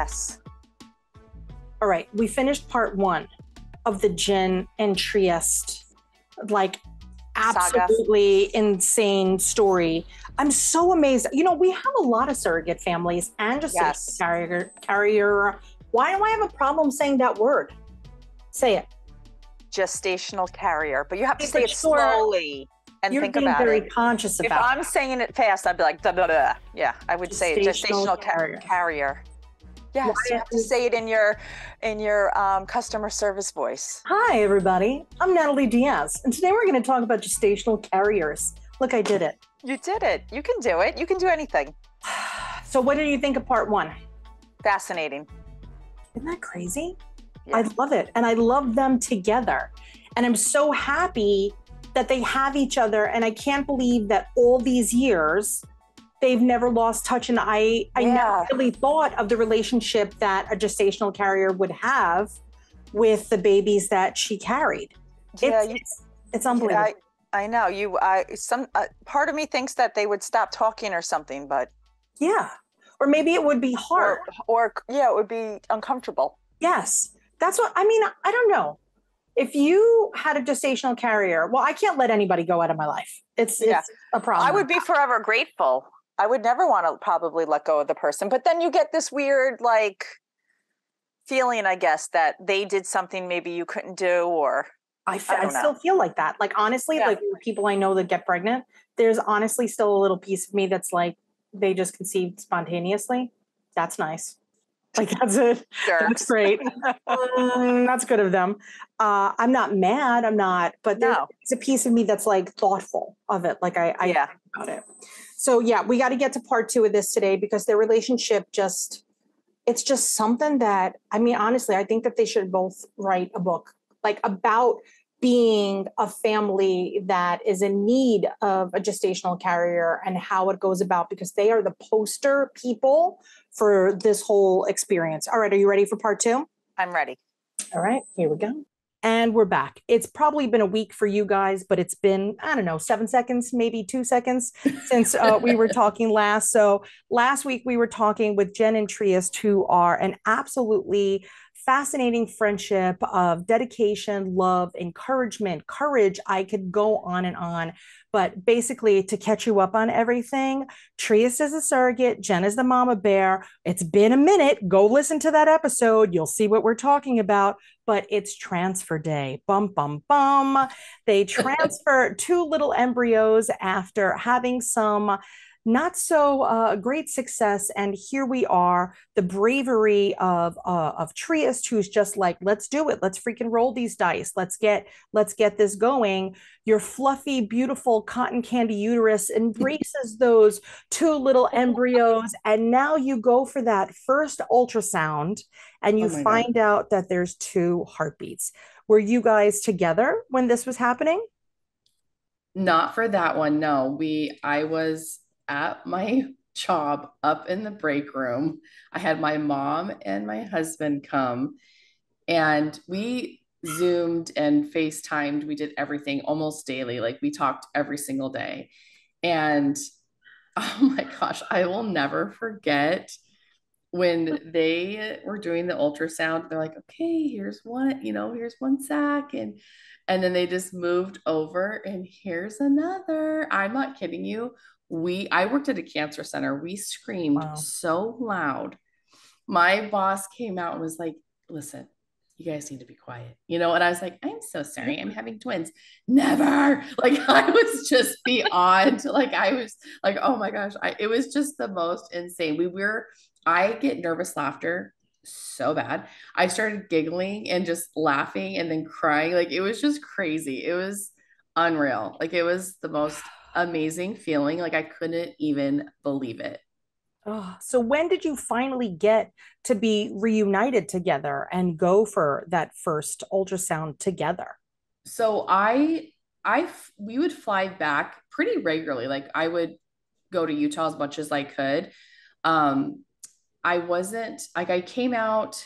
Yes. All right. We finished part 1 of the Jen and Triest, like absolutely Saga. insane story. I'm so amazed. You know, we have a lot of surrogate families and gestational carrier. Why do I have a problem saying that word? Say it. Gestational carrier, but you have to say it Sure. slowly and You're think being about very it. conscious If about I'm saying it fast, I'd be like, da, da, da. Yeah, I would say it. Gestational carrier. Yes, you have to say it in your customer service voice. Hi, everybody. I'm Natalie Diaz, and today we're going to talk about gestational carriers. Look, I did it. You did it. You can do it. You can do anything. So what did you think of part 1? Fascinating. Isn't that crazy? Yeah. I love it. And I love them together. And I'm so happy that they have each other. And I can't believe that all these years, they've never lost touch. And I never really thought of the relationship that a gestational carrier would have with the babies that she carried. Yeah, it's unbelievable. Yeah, I know. Part of me thinks that they would stop talking or something, but yeah, or maybe it would be hard, or it would be uncomfortable. Yes, that's what I mean. I don't know. If you had a gestational carrier, well, I can't let anybody go out of my life. It's a problem. I would be forever grateful. I would never want to probably let go of the person, but then you get this weird like feeling, I guess, that they did something maybe you couldn't do, or I still feel like that. Like, honestly, like people I know that get pregnant, there's honestly still a little piece of me that's like, they just conceived spontaneously. That's nice. Like, that's it. Jerks. That's great. That's good of them. I'm not mad. I'm not, but there's a piece of me that's like thoughtful of it. Like I think about it. So yeah, we got to get to part 2 of this today because their relationship it's just something that, I mean, honestly, I think that they should both write a book like about being a family that is in need of a gestational carrier and how it goes about, because they are the poster people for this whole experience. All right. Are you ready for part 2? I'm ready. All right, here we go. And we're back. It's probably been a week for you guys, but it's been, I don't know, 7 seconds, maybe 2 seconds since we were talking last. So last week we were talking with Jen and Triest, who are an absolutely fascinating friendship of dedication, love, encouragement, courage. I could go on and on. But basically, to catch you up on everything, Triest is a surrogate, Jen is the mama bear. It's been a minute. Go listen to that episode. You'll see what we're talking about. But it's transfer day. Bum, bum, bum. They transfer 2 little embryos after having some not so great success. And here we are, the bravery of Triest, who's just like, let's do it. Let's freaking roll these dice. Let's get this going. Your fluffy, beautiful cotton candy uterus embraces those 2 little embryos. And now you go for that first ultrasound and you find out that there's 2 heartbeats. Were you guys together when this was happening? Not for that one. No, I was at my job up in the break room. I had my mom and my husband come, and we Zoomed and FaceTimed. We did everything almost daily. Like, we talked every single day. And oh my gosh, I will never forget when they were doing the ultrasound. They're like, okay, here's one sac. And then they just moved over, and here's another. I'm not kidding you. I worked at a cancer center. We screamed so loud. My boss came out and was like, listen, you guys need to be quiet, and I was like, I'm so sorry, I'm having twins. Never. Like, I was just beyond, like, I was like, oh my gosh, it was just the most insane. I get nervous laughter so bad. I started giggling and just laughing and then crying. Like, it was just crazy. It was unreal. Like, it was the most amazing feeling. Like, I couldn't even believe it. Oh, so when did you finally get to be reunited together and go for that first ultrasound together? So we would fly back pretty regularly. Like, I would go to Utah as much as I could. I wasn't like, I came out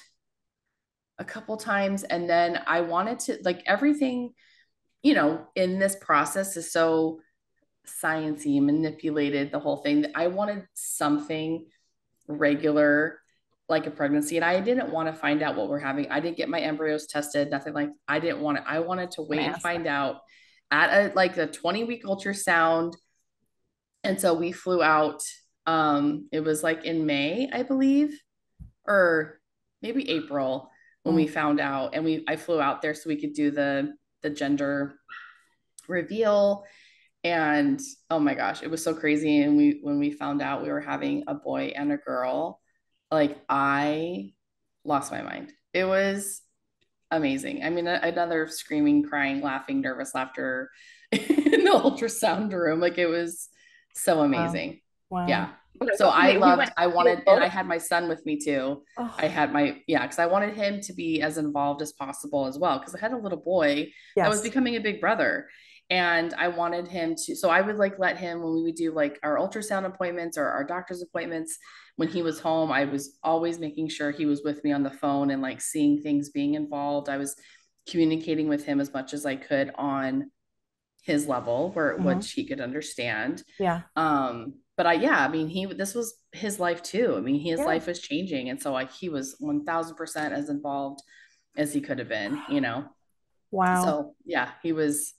a couple times, and then I wanted to, like, everything, in this process is so sciencey, manipulated, the whole thing, that I wanted something regular like a pregnancy, and I didn't want to find out what we're having. I didn't get my embryos tested, nothing like. I didn't want to. I wanted to wait and find out at a 20-week ultrasound. And so we flew out. It was like in May, I believe, or maybe April when we found out, and I flew out there so we could do the gender reveal. And oh my gosh, it was so crazy. And when we found out we were having a boy and a girl, like I lost my mind. It was amazing. I mean, another screaming, crying, laughing, nervous laughter in the ultrasound room. Like it was so amazing. Wow. Yeah. So I wanted, and I had my son with me too. Oh. I had because I wanted him to be as involved as possible as well. Because I had a little boy that was becoming a big brother. And I wanted him to, so I would like let him, when we would do like our ultrasound appointments or our doctor's appointments, when he was home, I was always making sure he was with me on the phone and like seeing things being involved. I was communicating with him as much as I could on his level where which he could understand. Yeah. But I mean, this was his life too. I mean, his life was changing. And so he was 1000% as involved as he could have been, you know? Wow. So yeah, it was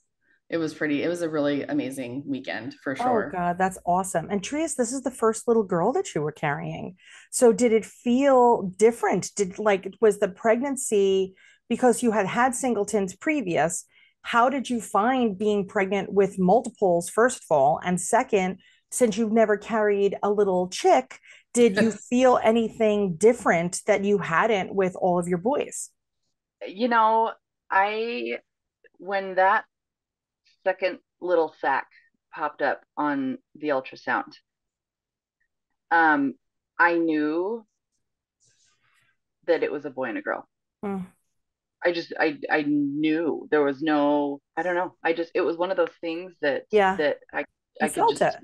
a really amazing weekend for sure. Oh God, that's awesome. And Triest, this is the first little girl that you were carrying. So did it feel different? Was the pregnancy, because you had had singletons previous, how did you find being pregnant with multiples, first of all? And second, since you've never carried a little chick, did you feel anything different that you hadn't with all of your boys? You know, when that second little sac popped up on the ultrasound, I knew that it was a boy and a girl. I knew there was no, I don't know. It was one of those things that I felt it.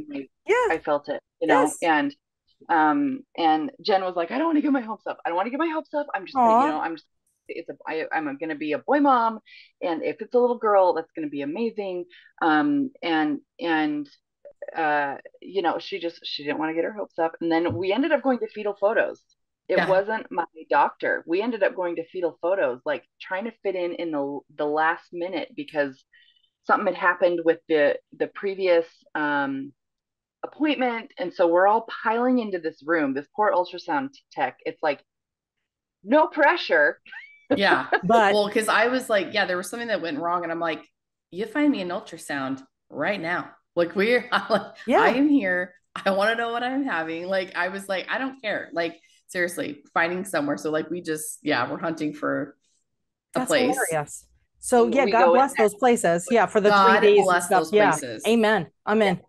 I felt it, you know. And Jen was like, I don't want to get my hopes up. I don't want to get my hopes up. I'm just gonna, I'm going to be a boy mom. And if it's a little girl, that's going to be amazing. She didn't want to get her hopes up. And then we ended up going to fetal photos. It wasn't my doctor. We ended up going to fetal photos, like trying to fit in the last minute because something had happened with the previous appointment. And so we're all piling into this room, this poor ultrasound tech. It's like, no pressure. Yeah. But because I was like, there was something that went wrong. And I'm like, you find me an ultrasound right now. Like I am here. I want to know what I'm having. Like, I was like, I don't care. Like, seriously, finding somewhere. So like, we just, we're hunting for a place. Hilarious. So God bless those places. Yeah. For the God 3 days. Bless those places. Amen. Amen.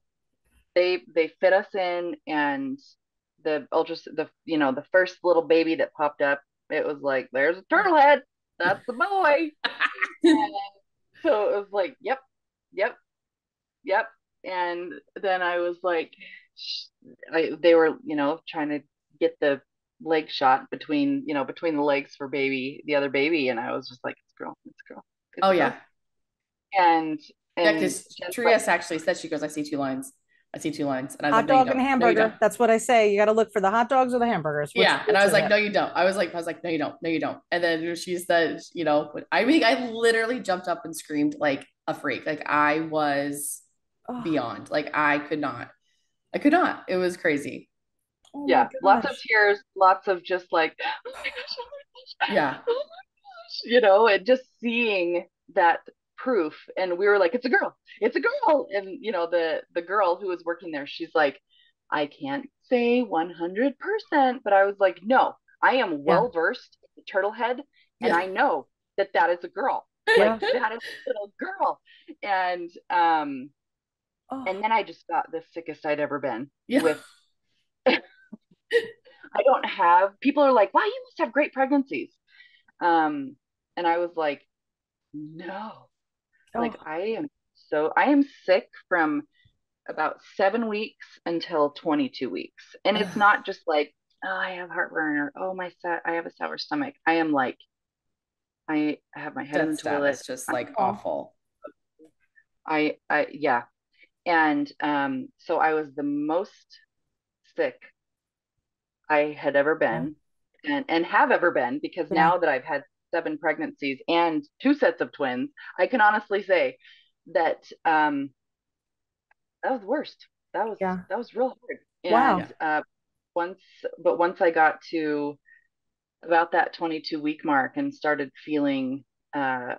They fit us in, and the first little baby that popped up, it was like, there's a turtle head. That's the boy. So it was like, yep. And then I was like, they were, trying to get the leg shot between the legs for the other baby. And I was just like, it's girl. Yeah. And because Triest actually said, she goes, I see two lines. And I was hot dog and hamburger. No, that's what I say. You got to look for the hot dogs or the hamburgers. And I was like, no, you don't. I was like, no, you don't. And then she said, I mean, I literally jumped up and screamed like a freak. Like I was beyond. Like I could not. It was crazy. Oh lots of tears, lots of just like, oh my gosh, yeah. And just seeing that proof. And we were like, it's a girl. And the girl who was working there, she's like, I can't say 100%, but I was like, no, I am well versed in the turtle head, and I know that is a girl. Like that is a little girl. And and then I just got the sickest I'd ever been with I don't have, people are like, wow, you must have great pregnancies. And I was like, no. Like I am sick from about 7 weeks until 22 weeks. And it's not just like, oh, I have heartburn, or oh, I have a sour stomach. I am like, I have my head in the toilet. It's just like awful. Yeah. And so I was the most sick I had ever been. and have ever been, because Yeah. now that I've had 7 pregnancies and 2 sets of twins, I can honestly say that that was the worst. Yeah. That was real hard. Wow. And once I got to about that 22-week mark and started feeling uh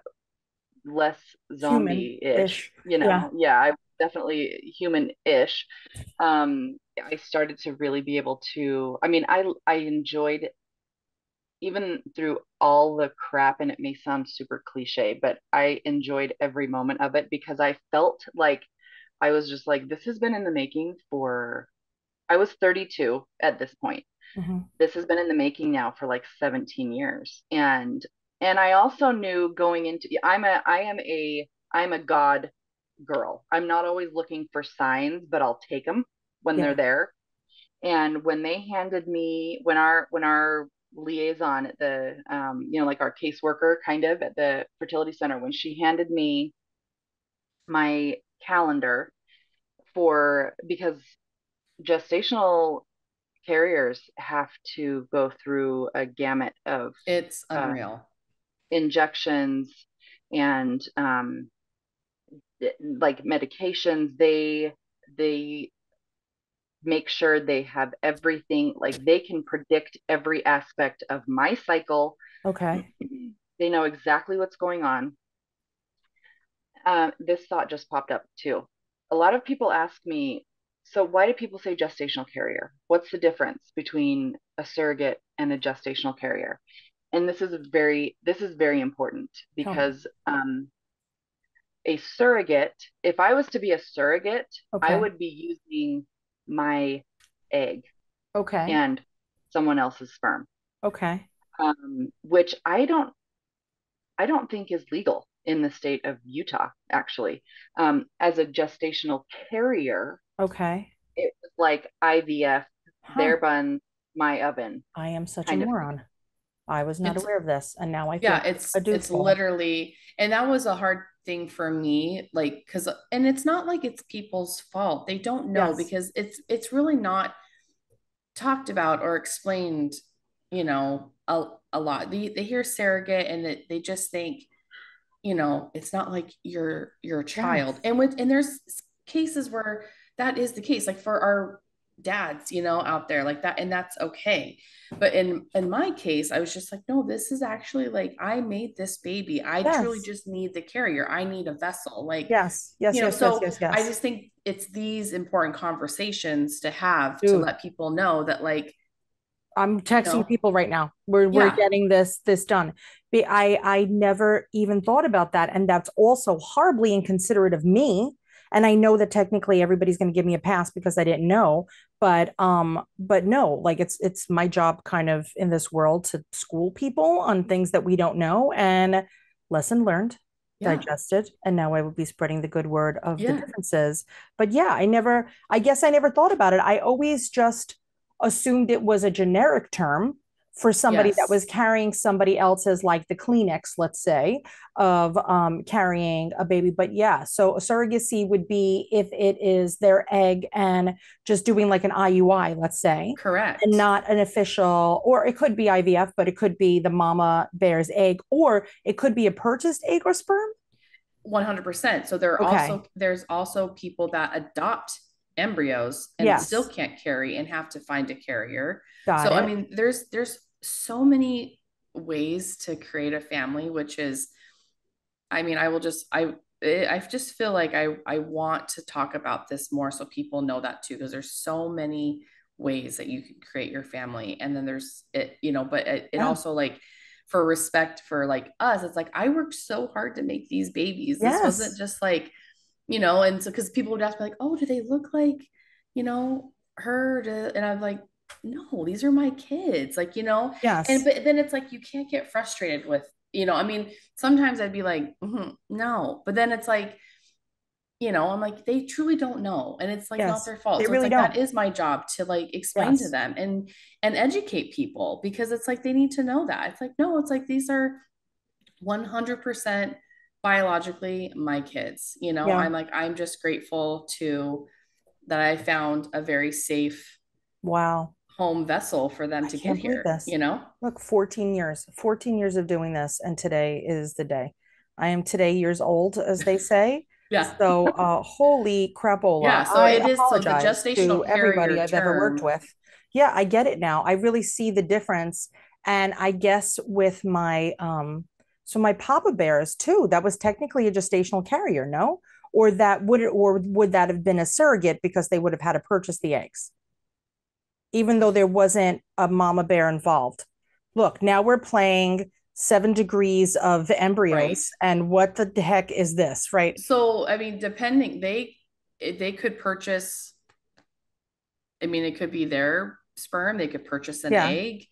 less zombie-ish, Human-ish. Yeah. yeah, I definitely human-ish. I started to really be able to, I mean, I enjoyed, even through all the crap, and it may sound super cliche, but I enjoyed every moment of it, because I felt like I was just like, this has been in the making for, I was 32 at this point. Mm-hmm. This has been in the making now for like 17 years. And I also knew going into, I'm a God girl. I'm not always looking for signs, but I'll take them when they're Yeah. there. And when they handed me, when our liaison at the, like our caseworker kind of at the fertility center, when she handed me my calendar for, because gestational carriers have to go through a gamut of It's uh, unreal. injections and like medications. They make sure they have everything, like they can predict every aspect of my cycle. Okay. They know exactly what's going on. This thought just popped up too. A lot of people ask me, so why do people say gestational carrier? What's the difference between a surrogate and a gestational carrier? And this is very important, Tell me. because a surrogate, if I was to be a surrogate, I Okay. would be using my egg Okay. and someone else's sperm, Okay. which I don't think is legal in the state of Utah, actually. As a gestational carrier, Okay. it was like IVF, Huh. their bun, my oven I am such a kind of thing. moron. I was not It's aware of this, and now I feel Yeah, like a it's doofball. literally, and that was a hard thing for me, like, because, and it's not like it's people's fault. They don't know, Yes. because it's really not talked about or explained, a lot. They hear surrogate, and they just think, it's not like you're a child. Yes. And there's cases where that is the case, like for our dads, out there like that, and that's okay. But in my case, I was just like, no, this is actually, like, I made this baby. I truly Yes. just need the carrier. I need a vessel. Like, Yes. Yes. Yes. Yes. so Yes. I Yes. just think it's these important conversations to have, to Dude, let people know that, like, I'm you texting know, people right now. We're yeah, getting this done. I never even thought about that, and that's also horribly inconsiderate of me. And I know that technically everybody's going to give me a pass because I didn't know, but no, like it's my job kind of in this world to school people on things that we don't know, and lesson learned, yeah, digested, and now I will be spreading the good word of the yeah, differences. But yeah, I guess I never thought about it. I always just assumed it was a generic term for somebody that yes, was carrying somebody else's, like the Kleenex, let's say, of carrying a baby. But yeah, so a surrogacy would be if it is their egg and just doing like an IUI, let's say, and correct. not an official, or it could be IVF, but it could be the mama bear's egg, or it could be a purchased egg or sperm. 100%. So Okay. there's also people that adopt embryos and still Yes. can't carry and have to find a carrier. Got So I it. mean, there's so many ways to create a family, which is, I mean, I just feel like I want to talk about this more so people know that too, because there's so many ways that you can create your family. And then there's it, but it Yeah. also, like, for respect for, like, us, it's like, I worked so hard to make these babies. This wasn't Yes. just like, and so, because people would ask me, like, oh, do they look like, her? And I'm like, no, these are my kids, like, and Yes. but then it's like, you can't get frustrated with, I mean, sometimes I'd be like, no, but then it's like, I'm like, they truly don't know, and it's like not Yes. their fault. They So it's really like, that don't. is my job to, like, explain to Yes. them and educate people, because it's like they need to know that. It's like, no, it's like, these are 100% biologically my kids. Yeah. I'm just grateful to that I found a very safe Wow. home vessel for them I to get can't believe here, this. you know? Look, 14 years of doing this, and today is the day. I am today years old, as they say. Yeah. So, holy crapola. Yeah. So I it is, so the apologize gestational to everybody carrier I've ever worked term, with. Yeah, I get it now. I really see the difference. And I guess with my so my Papa Bears too, that was technically a gestational carrier, no? Or would that have been a surrogate because they would have had to purchase the eggs, even though there wasn't a mama bear involved. Look, now we're playing 7 degrees of right? embryos, and what the heck is this, right? So, I mean, depending, they could purchase, I mean, it could be their sperm, they could purchase an Yeah. egg.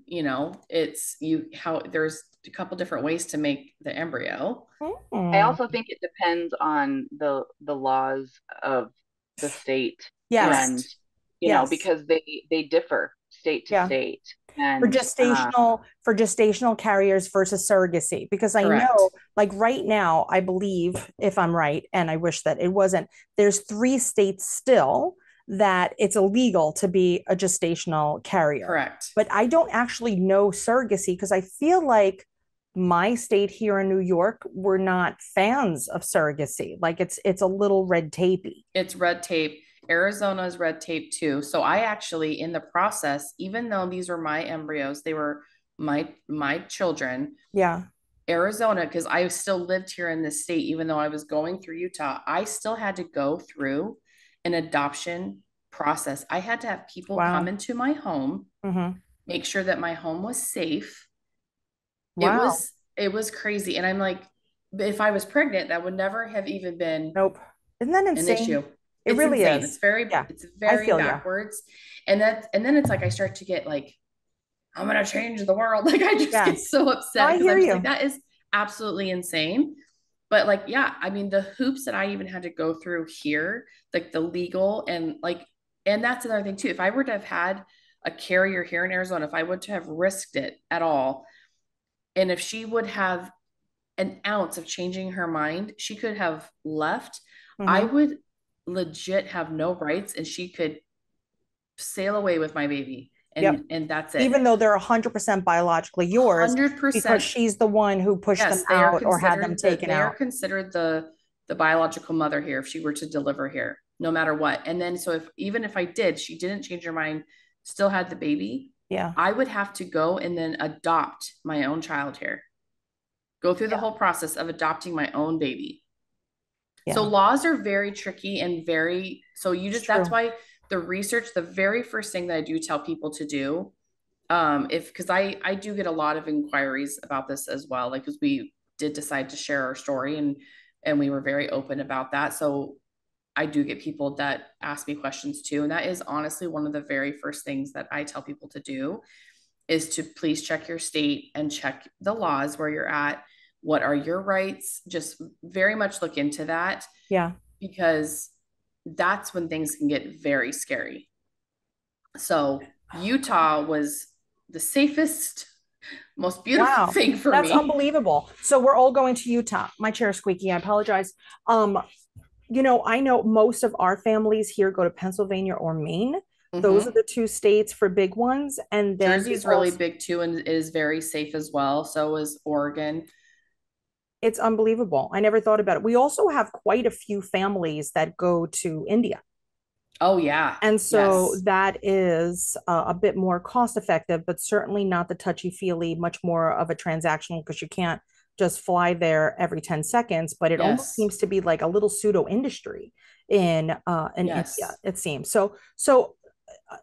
You know, it's you how there's a couple different ways to make the embryo. I Mm. also think it depends on the laws of the state, and Yes. Yes. because they differ state to Yeah. state, For and gestational carriers versus surrogacy, because I know, Correct. like right now, I believe, if I'm right, and I wish that it wasn't, there's 3 states still that it's illegal to be a gestational carrier. Correct. But I don't actually know surrogacy because I feel like my state here in New York, we're not fans of surrogacy. Like it's a little red tapey. It's red tape. Arizona's red tape too. So I actually, in the process, even though these were my embryos, they were my children. Yeah. Arizona, because I still lived here in this state, even though I was going through Utah, I still had to go through an adoption process. I had to have people come Wow. into my home, Hmm. make sure that my home was safe. It Wow. was it was crazy. And I'm like, if I was pregnant, that would never have even been Nope. Isn't that an insane? issue. It It's really insane. is. Yeah. It's I very feel you. backwards. And then it's like I start to get like, I'm gonna change the world. Like I just get Yes. so No, upset I because hear I'm just like, you. that is absolutely insane. But like, yeah, I mean, the hoops that I even had to go through here, like the legal and like, and that's another thing too. If I were to have had a carrier here in Arizona, if I would to have risked it at all, and if she would have an ounce of changing her mind, she could have left. I Hmm. would legit have no rights and she could sail away with my baby Yep. and that's it. Even though they're 100% biologically yours, because 100%. she's the one who pushed them Yes, they are out or had them considered taken out. the biological mother here if she were to deliver here, no matter what. And then so if even if I did, she didn't change her mind, still had the baby, Yeah. I would have to go and then adopt my own child here. Go through the Yeah. whole process of adopting my own baby. So Yeah. laws are very tricky and very so you It's just that's true. why the research, the very first thing that I do tell people to do, if because I do get a lot of inquiries about this as well, like because we did decide to share our story and we were very open about that. So I do get people that ask me questions too. And that is honestly one of the very first things that I tell people to do is to please check your state and check the laws where you're at. What are your rights? Just very much look into that Yeah. because that's when things can get very scary. So Utah was the safest, most beautiful Wow. thing for That's me. unbelievable. So we're all going to Utah. My chair is squeaky. I apologize. Um, I know most of our families here go to Pennsylvania or Maine. Those are Mm-hmm. the 2 states for big ones. And then we Jersey's really also, big too and is very safe as well. So is Oregon. it's unbelievable. I never thought about it. We also have quite a few families that go to India. Oh yeah. And so Yes. that is a bit more cost effective, but certainly not the touchy feely, much more of a transactional because you can't just fly there every 10 seconds. But it almost Yes. seems to be like a little pseudo industry in India, Yes. it seems. So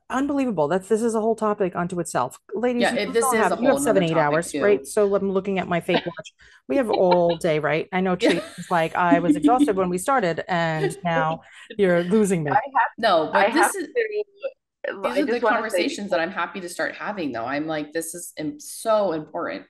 unbelievable. This is a whole topic unto itself. Ladies, Yeah, this is a you have whole seven, nother eight topic hours, right? too. So I'm looking at my fake watch. We have all day, right? I know Yeah. Triest is like, I was exhausted when we started, and now you're losing me. I have No, I but have this is to these I are the just want to say conversations that I'm happy to start having though. I'm like, this is so important.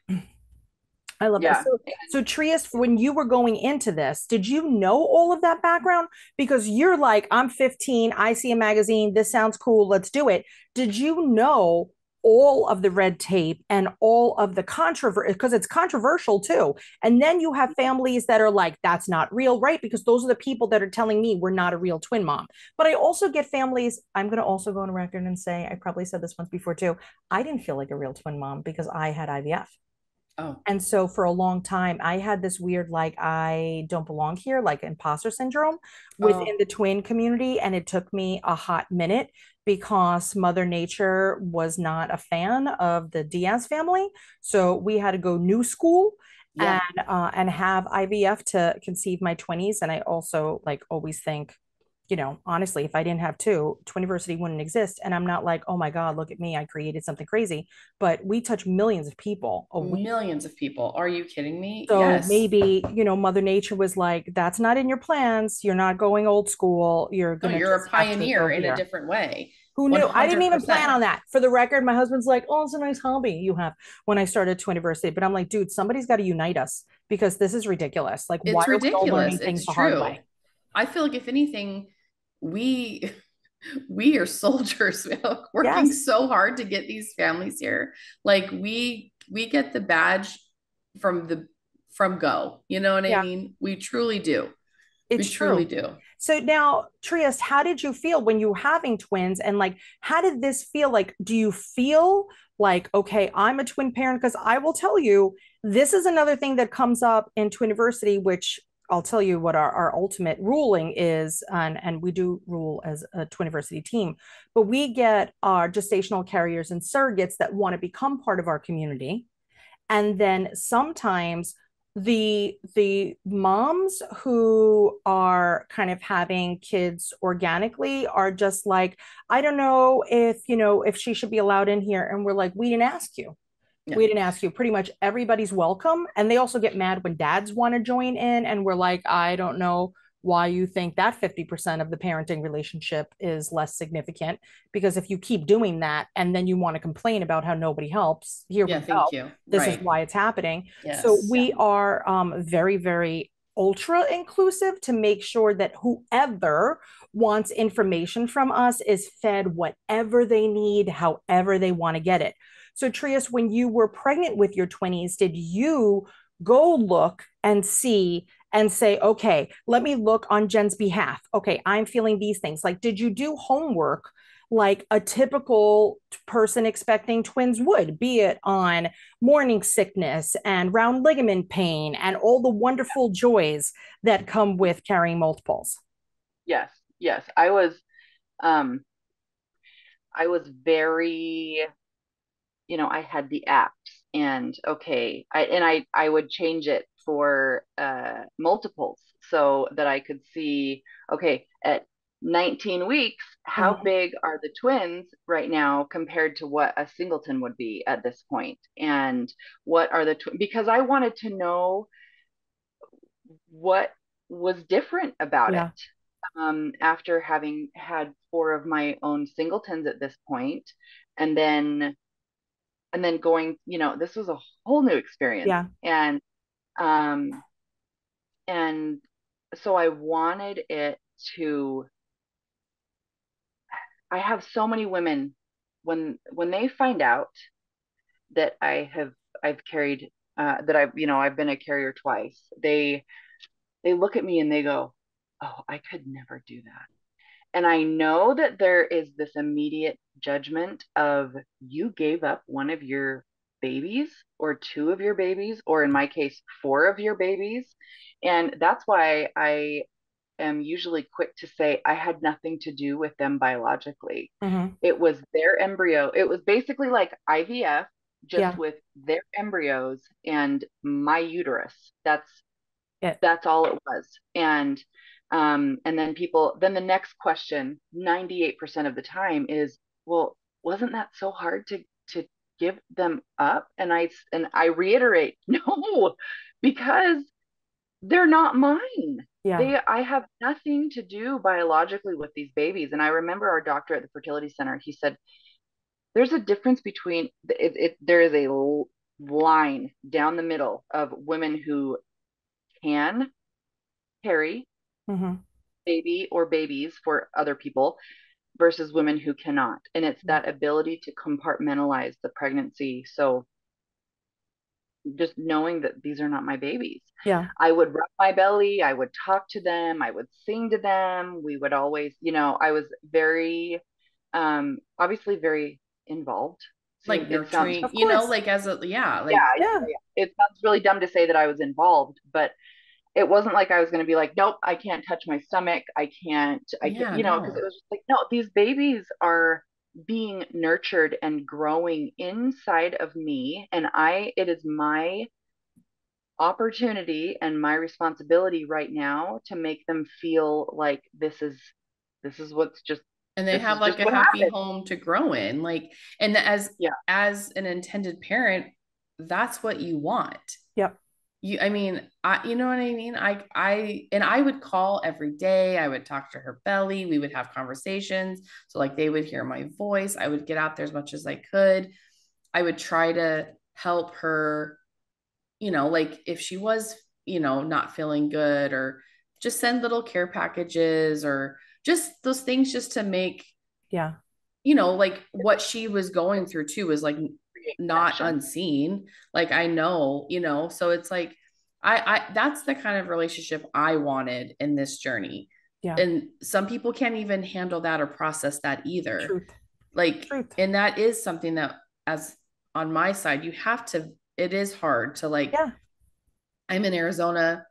I love that. yeah. So Triest, when you were going into this, did you know all of that background? Because you're like, I'm 15, I see a magazine, this sounds cool, let's do it. Did you know all of the red tape and all of the controversy, because it's controversial too. And then you have families that are like, that's not real, right? Because those are the people that are telling me we're not a real twin mom. But I also get families, I'm going to also go on record and say, I probably said this once before too, I didn't feel like a real twin mom because I had IVF. Oh. And so for a long time, I had this weird, like, I don't belong here, like imposter syndrome within the twin community. And it took me a hot minute because Mother Nature was not a fan of the Diaz family. So we had to go new school Yeah. and have IVF to conceive my 20s. And I also like always think, honestly, if I didn't have two, Twiniversity wouldn't exist. And I'm not like, oh my God, look at me, I created something crazy. But we touch millions of people a week. Millions of people. Are you kidding me? So Yes. maybe, Mother Nature was like, that's not in your plans. You're not going old school. You're No, going to you're a just have to pioneer go in a here. different way. Who knew? I didn't even plan 100%. on that. For the record, my husband's like, oh, it's a nice hobby you have when I started Twiniversity. But I'm like, dude, somebody's got to unite us because this is ridiculous. Like, why It's are we all learning ridiculous. things It's the hard true. way? I feel like if anything, we we are soldiers working Yes. so hard to get these families here. Like we get the badge from go. You know what I Yeah, mean? We truly do. We it's truly true. do. So now, Triest, how did you feel when you were having twins? And like, how did this feel? Like, do you feel like, okay, I'm a twin parent? Because I will tell you, this is another thing that comes up in Twiniversity, which I'll tell you what our ultimate ruling is. And we do rule as a Twiniversity team, but we get our gestational carriers and surrogates that want to become part of our community. And then sometimes the moms who are kind of having kids organically are just like, I don't know if she should be allowed in here. And we're like, we didn't ask you. Yeah. We didn't ask you. Pretty much everybody's welcome. And they also get mad when dads want to join in. And we're like, I don't know why you think that 50% of the parenting relationship is less significant. Because if you keep doing that and then you want to complain about how nobody helps, here Yeah, we thank go. you. This is Right. why it's happening. So Yes. we are very, very ultra inclusive to make sure that whoever wants information from us is fed whatever they need, however they want to get it. So, Trias, when you were pregnant with your 20s, did you go look and see and say, okay, let me look on Jen's behalf? Okay, I'm feeling these things. Like, did you do homework like a typical person expecting twins would, be it on morning sickness and round ligament pain and all the wonderful joys that come with carrying multiples? Yes, yes. I was very, I had the apps and okay, I would change it for multiples so that I could see, okay, at 19 weeks, how Mhm. big are the twins right now compared to what a singleton would be at this point? And what are the because I wanted to know what was different about it. Yeah. After having had four of my own singletons at this point, and then going, this was a whole new experience. Yeah. Um and so I wanted it to I have so many women when they find out that I've carried that I've been a carrier twice. They look at me and they go, "Oh, I could never do that." And I know that there is this immediate judgment of you gave up one of your babies or two of your babies, or in my case, four of your babies. And that's why I am usually quick to say I had nothing to do with them biologically. Mhm. It was their embryo. It was basically like IVF, just Yeah. with their embryos and my uterus. That's It. that's all it was. And then the next question 98% of the time is, well, wasn't that so hard to give them up? And I reiterate, no, because they're not mine. Yeah. I have nothing to do biologically with these babies. And I remember our doctor at the fertility center, he said there's a difference between there is a line down the middle of women who can carry Mhm. baby or babies for other people, versus women who cannot. And it's that ability to compartmentalize the pregnancy. So just knowing that these are not my babies. Yeah. I would rub my belly, I would talk to them, I would sing to them. We would always, I was very, obviously very involved. Like It sounds, nurturing, Of course. like as a, yeah, like, Yeah. it sounds really dumb to say that I was involved, but it wasn't like I was going to be like, nope, I can't touch my stomach. I can't, yeah, because it no. was just like, no, these babies are being nurtured and growing inside of me. And it is my opportunity and my responsibility right now to make them feel like this is what's just, And they this have is like just a what happy happened. home to grow in. Like, and Yeah. as an intended parent, that's what you want. Yep. I mean, you know what I mean? And I would call every day. I would talk to her belly. We would have conversations. So like they would hear my voice. I would get out there as much as I could. I would try to help her, like if she was, not feeling good, or just send little care packages, or just those things just to make, Yeah. like what she was going through too was like not Connection. unseen. Like I know, so it's like that's the kind of relationship I wanted in this journey. Yeah. And some people can't even handle that or process that either. Truth. Like, Truth. and that is something that, as on my side, it is hard to like, Yeah. I'm in Arizona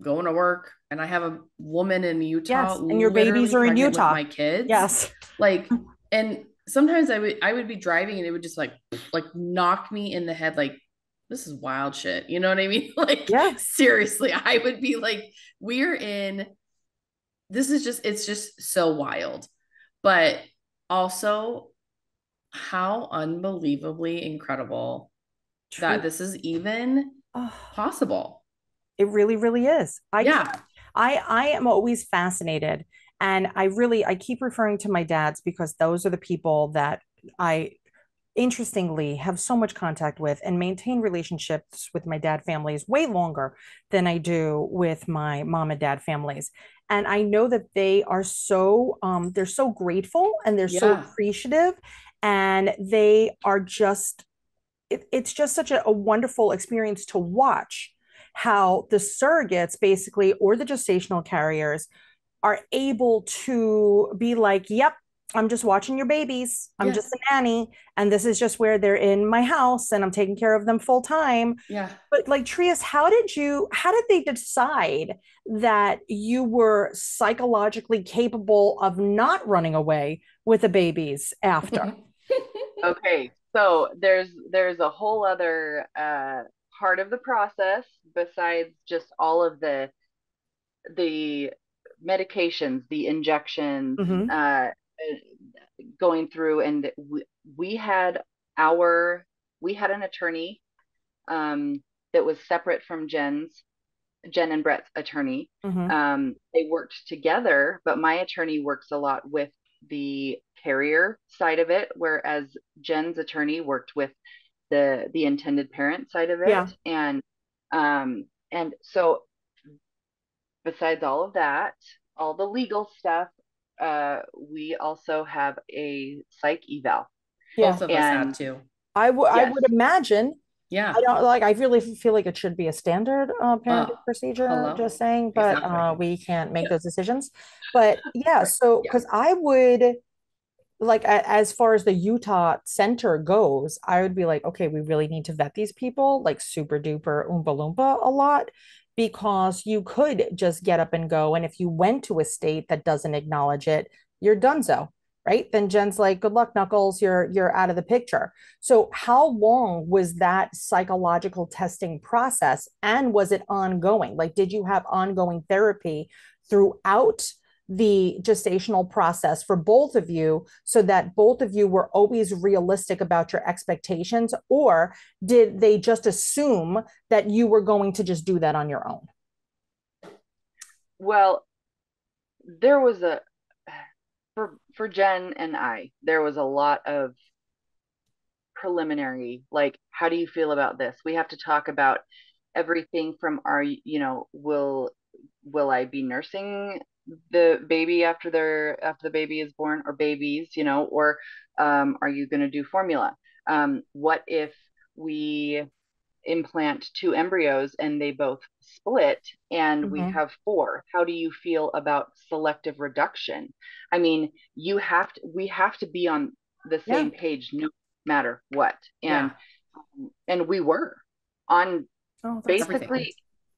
going to work, and I have a woman in Utah Yes. And your babies literally are in pregnant with Utah. my kids. Yes. Like, and sometimes I would be driving and it would just like knock me in the head, like, this is wild shit. You know what I mean? Like, Yeah. seriously, I would be like, it's just so wild. But also, how unbelievably incredible that Truth. this is even Oh, possible. it really, really is. Yeah. I am always fascinated. And I keep referring to my dads because those are the people that I interestingly have so much contact with and maintain relationships with my dad families way longer than I do with my mom and dad families. And I know that they're so grateful and they're so Yeah. appreciative, and they are just it's just such a wonderful experience to watch how the surrogates basically, or the gestational carriers, are able to be like, yep, I'm just watching your babies. I'm Yeah. just a nanny. And this is just where they're in my house and I'm taking care of them full time. Yeah. But like, Triest, how did they decide that you were psychologically capable of not running away with the babies after? Okay. So there's a whole other part of the process besides just all of the medications, the injections, Mm-hmm. going through, and we had our we had an attorney that was separate from Jen and Brett's attorney. Mm-hmm. They worked together, but my attorney works a lot with the carrier side of it, whereas Jen's attorney worked with the intended parent side of it. Yeah. And so besides all of that, all the legal stuff, we also have a psych eval. Yeah. Both of us had And to. I yes, would imagine. Yeah. I don't like, I really feel like it should be a standard parenting procedure, Hello. just saying, but Exactly. we can't make those decisions. But yeah, right. so Yeah. because I would like, as far as the Utah center goes, I would be like, okay, we really need to vet these people like super duper oompa loompa a lot, because you could just get up and go. And if you went to a state that doesn't acknowledge it, you're donezo, right? Then Jen's like, good luck, Knuckles, you're out of the picture. So how long was that psychological testing process? And was it ongoing? Like, did you have ongoing therapy throughout the gestational process for both of you, so that both of you were always realistic about your expectations? Or did they just assume that you were going to just do that on your own? Well, there was a for Jen and I, there was a lot of preliminary, like, how do you feel about this? We have to talk about everything from will I be nursing the baby after the baby is born, or babies, or are you going to do formula? What if we implant two embryos and they both split and we Mm-hmm. have four? How do you feel about selective reduction? I mean, we have to be on the Yeah. same page no matter what. Yeah. And we were on Oh, that's Everything. basically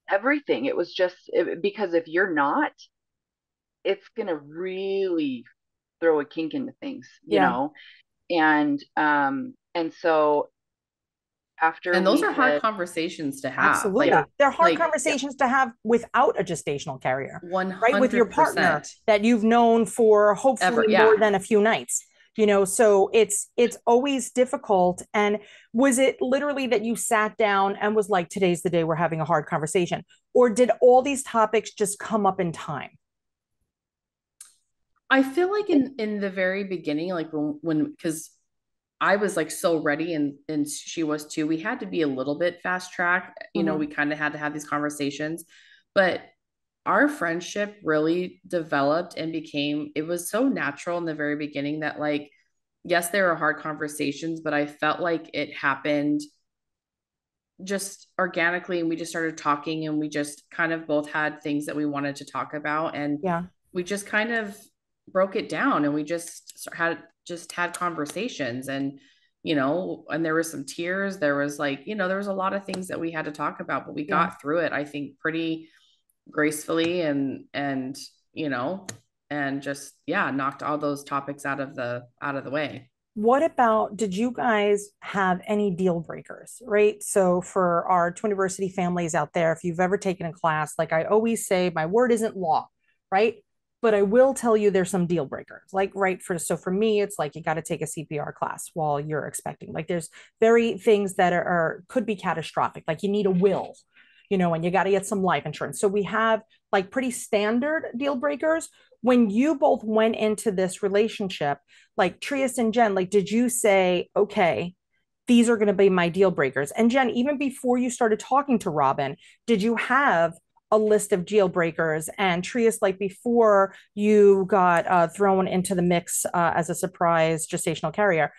everything. It was just because if you're not, it's going to really throw a kink into things, yeah. and so after And those we are hard had, conversations to have. yeah, Absolutely. They're hard Like yeah, conversations to have without a gestational carrier, right? With your partner 100% that you've known for ever. hopefully more Yeah. than a few nights. So it's always difficult. And was it literally that you sat down and was like, today's the day we're having a hard conversation? Or did all these topics just come up in time? I feel like in the very beginning, like when because I was like so ready and she was too. We had to be a little bit fast track. Mm-hmm. We kind of had to have these conversations, but our friendship really developed and became, it was so natural in the very beginning that like, yes, there were hard conversations, but I felt like it happened just organically, and we just started talking, and we just kind of both had things that we wanted to talk about, and Yeah. we just kind of broke it down, and we just had conversations, and there was some tears, there was like, there was a lot of things that we had to talk about, but we Yeah. got through it, I think, pretty gracefully, and you know and just, yeah, knocked all those topics out of the way. What about, did you guys have any deal breakers, right? So for our Twiniversity families out there, if you've ever taken a class, like I always say, my word isn't law, right? But I will tell you there's some deal breakers. Like, right, for me, it's like you got to take a CPR class while you're expecting. Like there's very things that could be catastrophic. Like you need a will, and you got to get some life insurance. So we have like pretty standard deal breakers. When you both went into this relationship, like Triest and Jen, like, did you say, okay, these are going to be my deal breakers? And Jen, even before you started talking to Robin, did you have a list of deal breakers? And Triest, like before you got thrown into the mix as a surprise gestational carrier,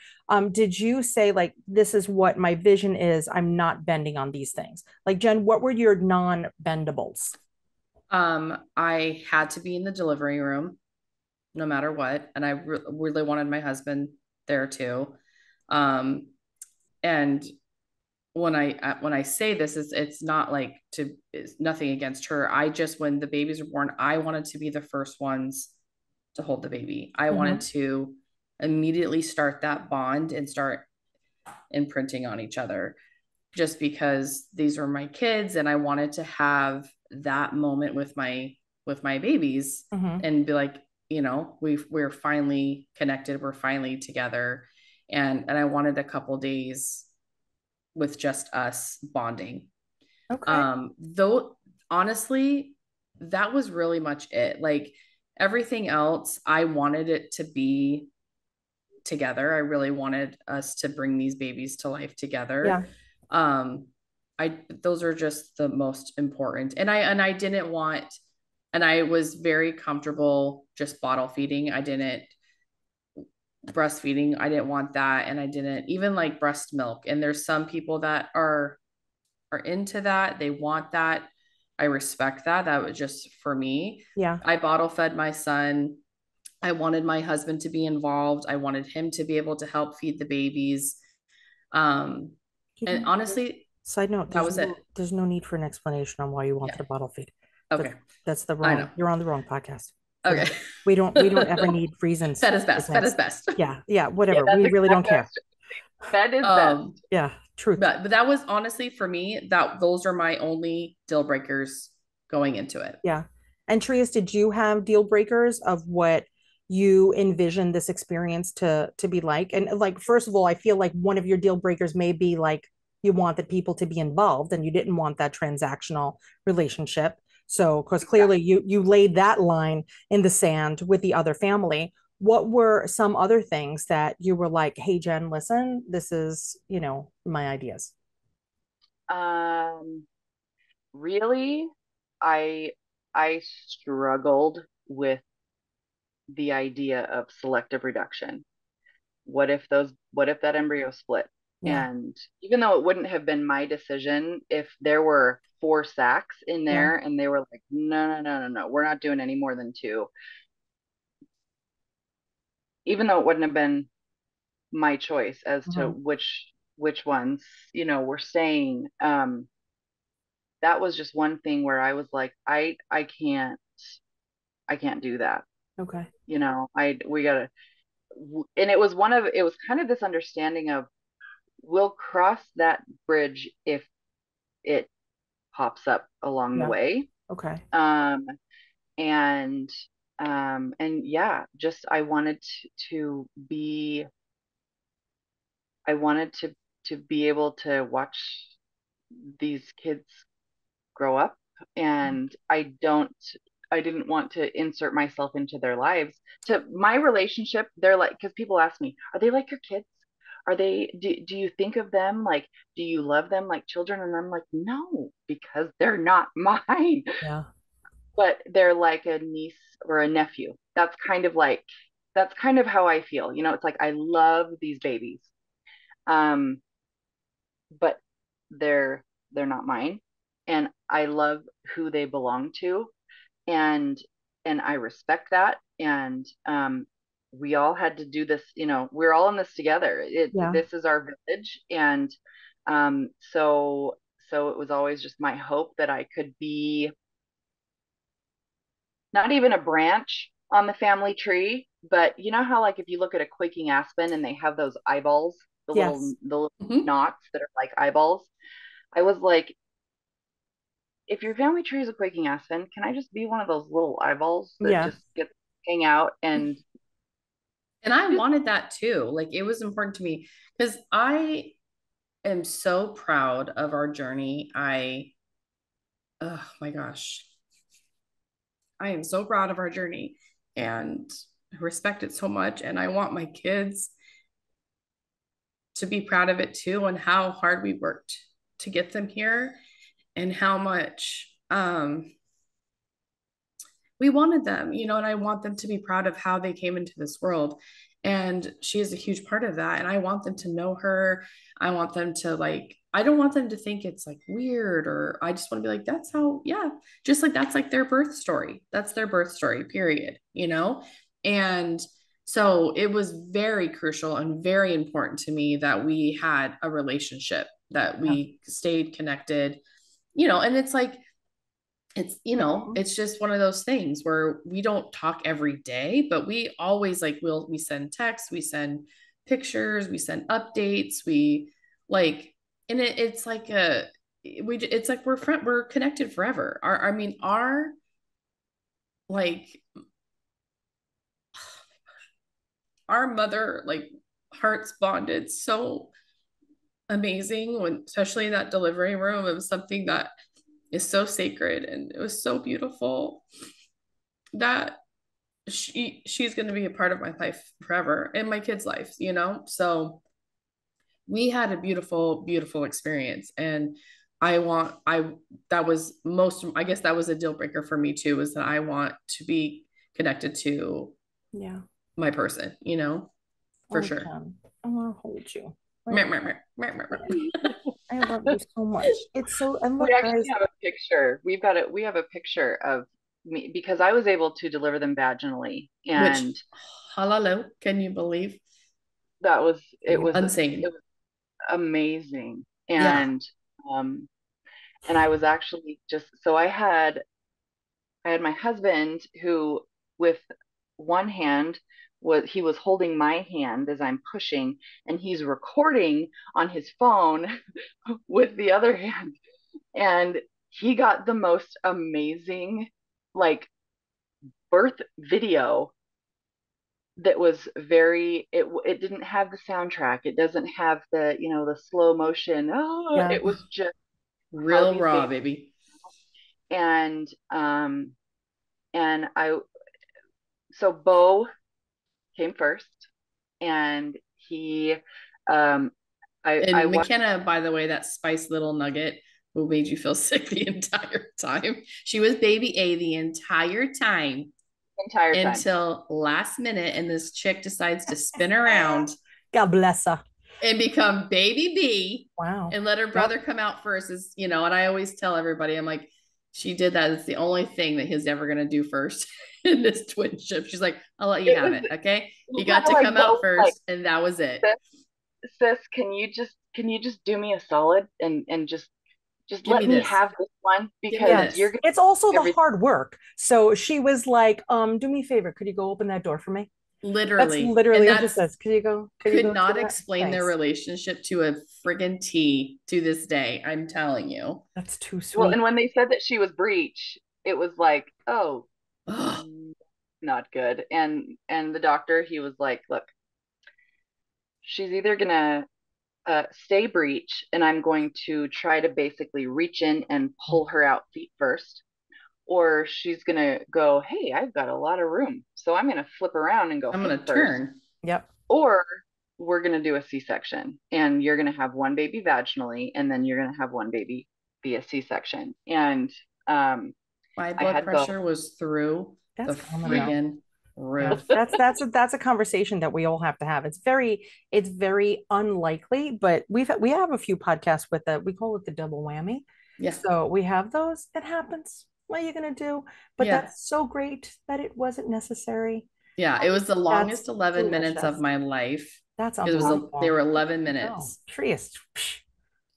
did you say, like, this is what my vision is? I'm not bending on these things. Like, Jen, what were your non-bendables? I had to be in the delivery room no matter what, and I really wanted my husband there too. Um, and when I say this, it's not like it's nothing against her. I just, when the babies were born, I wanted to be the first ones to hold the baby. I wanted Mm-hmm. to immediately start that bond and start imprinting on each other, just because these were my kids, and I wanted to have that moment with my babies Mm-hmm. and be like, we're finally connected, we're finally together, and I wanted a couple days with just us bonding. Okay. Though honestly, that was really much it. Like everything else, I wanted it to be together. I really wanted us to bring these babies to life together. Yeah. Um, those are just the most important. And I didn't want, and I was very comfortable just bottle feeding. I didn't breastfeeding. I didn't want that. And I didn't even like breast milk. And there's some people that are into that. They want that. I respect that. That was just for me. Yeah. I bottle fed my son. I wanted my husband to be involved. I wanted him to be able to help feed the babies. Um, and honestly, Side note, that was it. there's no need for an explanation on why you Yeah. wanted a bottle feed. Okay. That's the I know. you're on the wrong podcast. Okay. We don't ever need reasons. Fed is best. Fed is best. Yeah, yeah, whatever. that's We really don't exactly care. that is best. Yeah, truth. But that was honestly for me, that those are my only deal breakers going into it. Yeah. And Trius, did you have deal breakers of what you envisioned this experience to be like? And like, first of all, I feel like one of your deal breakers may be like you wanted people to be involved and you didn't want that transactional relationship. So, because clearly you laid that line in the sand with the other family. What were some other things that you were like, hey Jen, listen, this is, my ideas? Um, really, I I struggled with the idea of selective reduction. What if that embryo split? Yeah. And even though it wouldn't have been my decision, if there were 4 sacs in there and they were like, no, we're not doing any more than 2, even though it wouldn't have been my choice as to which ones, were staying, that was just one thing where I was like, I can't do that. Okay. We gotta, and it was kind of this understanding of, we'll cross that bridge if it pops up along the way. Okay. And yeah, just I wanted to be able to watch these kids grow up, and I didn't want to insert myself into their lives. To my relationship, they're like, because people ask me, are they like your kids? Are they, do you think of them like, do you love them like children? And I'm like, no, because they're not mine. Yeah. But they're like a niece or a nephew. That's kind of how I feel. It's like, I love these babies. But they're not mine. And I love who they belong to. And I respect that. And we all had to do this, we're all in this together. This is our village. And so it was always just my hope that I could be not even a branch on the family tree, but you know how, like, if you look at a quaking aspen and they have those eyeballs, the little knots that are like eyeballs. I was like, if your family tree is a quaking aspen, can I just be one of those little eyeballs that just get hang out? And I wanted that too. Like, it was important to me because I am so proud of our journey. Oh my gosh. I am so proud of our journey and respect it so much. And I want my kids to be proud of it too, and how hard we worked to get them here and how much we wanted them, and I want them to be proud of how they came into this world. And she is a huge part of that. And I want them to know her. I want them to, like, I don't want them to think it's like weird, or I just want to be like, that's how, just like, that's like their birth story. That's their birth story, period, And so it was very crucial and very important to me that we had a relationship, that we stayed connected, and it's like, it's just one of those things where we don't talk every day, but we always, like, we send texts, we send pictures, we send updates, we like, and it's like it's like we're connected forever. Our like, our mother, like, hearts bonded so amazing when, especially in that delivery room. It was something that is so sacred, and it was so beautiful that she's going to be a part of my life forever, and my kids' lives, So we had a beautiful, beautiful experience. And that was I guess that was a deal breaker for me too, is that I want to be connected to my person, for sure. I want to hold you. I love you so much. It's so, and look, we actually have a picture. We have a picture of me, because I was able to deliver them vaginally. And hello, can you believe? It was insane. It was amazing. And and I was actually so I had my husband, who with one hand he was holding my hand as I'm pushing, and he's recording on his phone with the other hand. And he got the most amazing, like, birth video that was it didn't have the soundtrack. It doesn't have the, the slow motion. It was just real raw, baby. And so Bo came first, and he McKenna, by the way, that spice little nugget who made you feel sick the entire time. She was baby A the entire time. entire time. until last minute. And this chick decides to spin around God bless her. and become baby B. Wow. And let her brother come out first, is, and I always tell everybody, I'm like, she did that. It's the only thing that he's ever going to do first in this twinship. She's like, I'll let you have it. Okay. He got to come out first, and that was it. Sis, can you just do me a solid and just let me have this one, because you're gonna it's also the hard work. So she was like, do me a favor, could you go open that door for me? Literally. That's literally what it says. Could not explain their relationship to a friggin' T to this day. I'm telling you. That's too sweet. Well, and when they said that she was breech, it was like, oh, not good. And the doctor, he was like, look, she's either gonna stay breech, and I'm going to try to basically reach in and pull her out feet first, or she's gonna go, hey, I've got a lot of room, so I'm gonna flip around and go, I'm gonna turn. Yep. Or we're gonna do a C-section, and you're gonna have one baby vaginally, and then you're gonna have one baby via C-section. And my blood pressure was through the friggin' roof. That's a conversation that we all have to have. It's very unlikely, but we have a few podcasts with that. We call it the double whammy. Yeah. So we have those. It happens. What are you gonna do? But that's so great that it wasn't necessary. Yeah, it was the longest 11 minutes of my life. That's unbelievable. They were 11 minutes. Triest,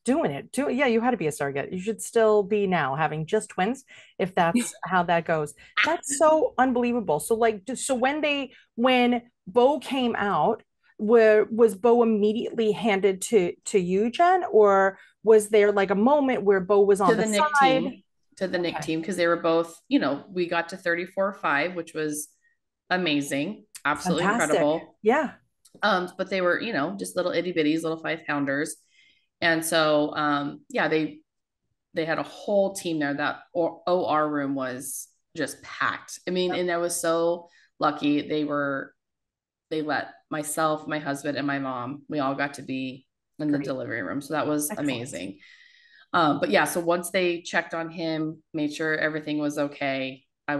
doing it. Yeah, you had to be a surrogate. You should still be now, having just twins, if that's how that goes. That's so unbelievable. So when Bo came out, was Bo immediately handed to you, Jen, or was there like a moment where Bo was on the NIC side? team, to the NIC team, because they were both, we got to 34.5, which was amazing, absolutely incredible. Yeah. But they were, just little itty bitties, little 5-pounders. And so, they had a whole team there. That OR room was just packed. I mean, and I was so lucky. They let myself, my husband, and my mom, we all got to be in the delivery room. So that was amazing. But yeah, so once they checked on him, made sure everything was okay, I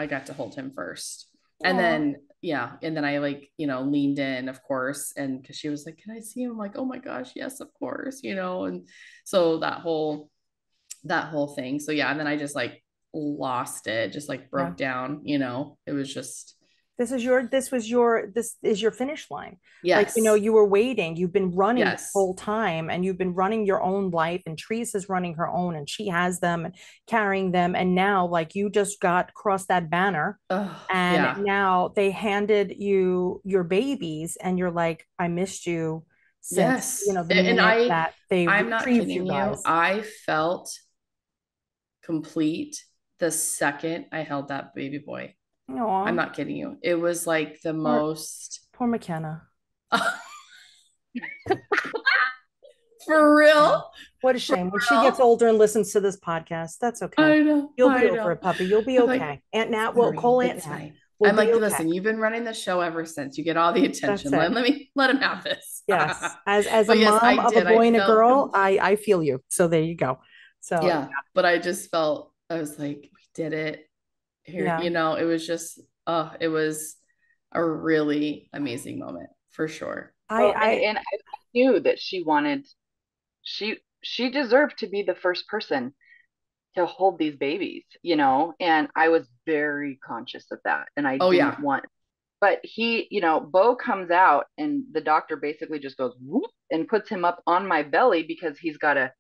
got to hold him first. And then, and then I leaned in, of course. And cause she was like, can I see him? I'm like, oh my gosh, yes, of course, and so that whole thing. So yeah. And then I just lost it, just broke down, it was just, this is your finish line. Yes. You were waiting, you've been running the whole time, and you've been running your own life, and Triest is running her own, and she has them and carrying them. And now you just got across that banner, now they handed you your babies, and you're like, I missed you since, the minute that they I'm not kidding you guys. I felt complete the second I held that baby boy. Aww. I'm not kidding you. It was the most. Poor McKenna. For real? What a shame. When she gets older and listens to this podcast, that's okay. I know. You'll be over it, puppy. You'll be okay. Aunt Nat, we'll call Aunt Nat. I'm like, listen, you've been running the show ever since. You get all the attention. Let him have this. Yes. As a mom of a boy and a girl, I feel you. So there you go. So yeah. But I just felt, I was like, we did it. Here, it was just, it was a really amazing moment for sure. I knew that she deserved to be the first person to hold these babies, and I was very conscious of that. And I didn't want, but Bo comes out, and the doctor basically just goes whoop and puts him up on my belly, because he's got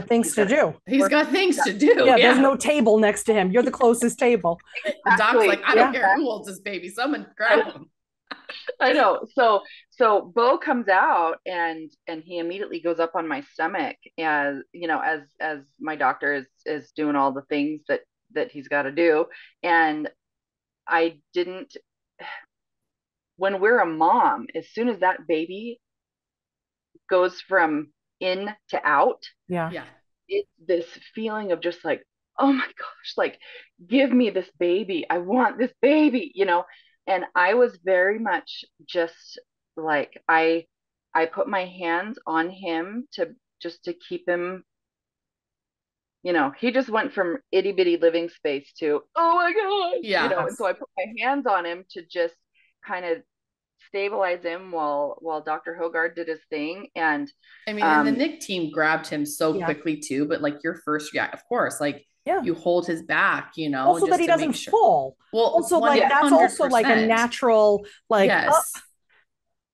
things to do. He's got things to do. Yeah, there's no table next to him. You're the closest table. Exactly. The doc's like, I don't care who holds this baby. Someone grab him. I know. So Bo comes out, and he immediately goes up on my stomach, as my doctor is doing all the things that he's got to do. And when we're a mom, as soon as that baby goes from in to out, it's this feeling of just oh my gosh, give me this baby, I want this baby, and I was very much just I put my hands on him to keep him you know, he just went from itty bitty living space to, oh my God, you Yeah. know, and so I put my hands on him to just kind of stabilize him while Dr. Hogard did his thing. And I mean, and the Nick team grabbed him so Yeah. quickly too, but like your first, yeah, of course, like Yeah. you hold his back, you know, Also just that he to make doesn't sure. fall. Well, Also, like that's also like a 100%. natural, like, Yes.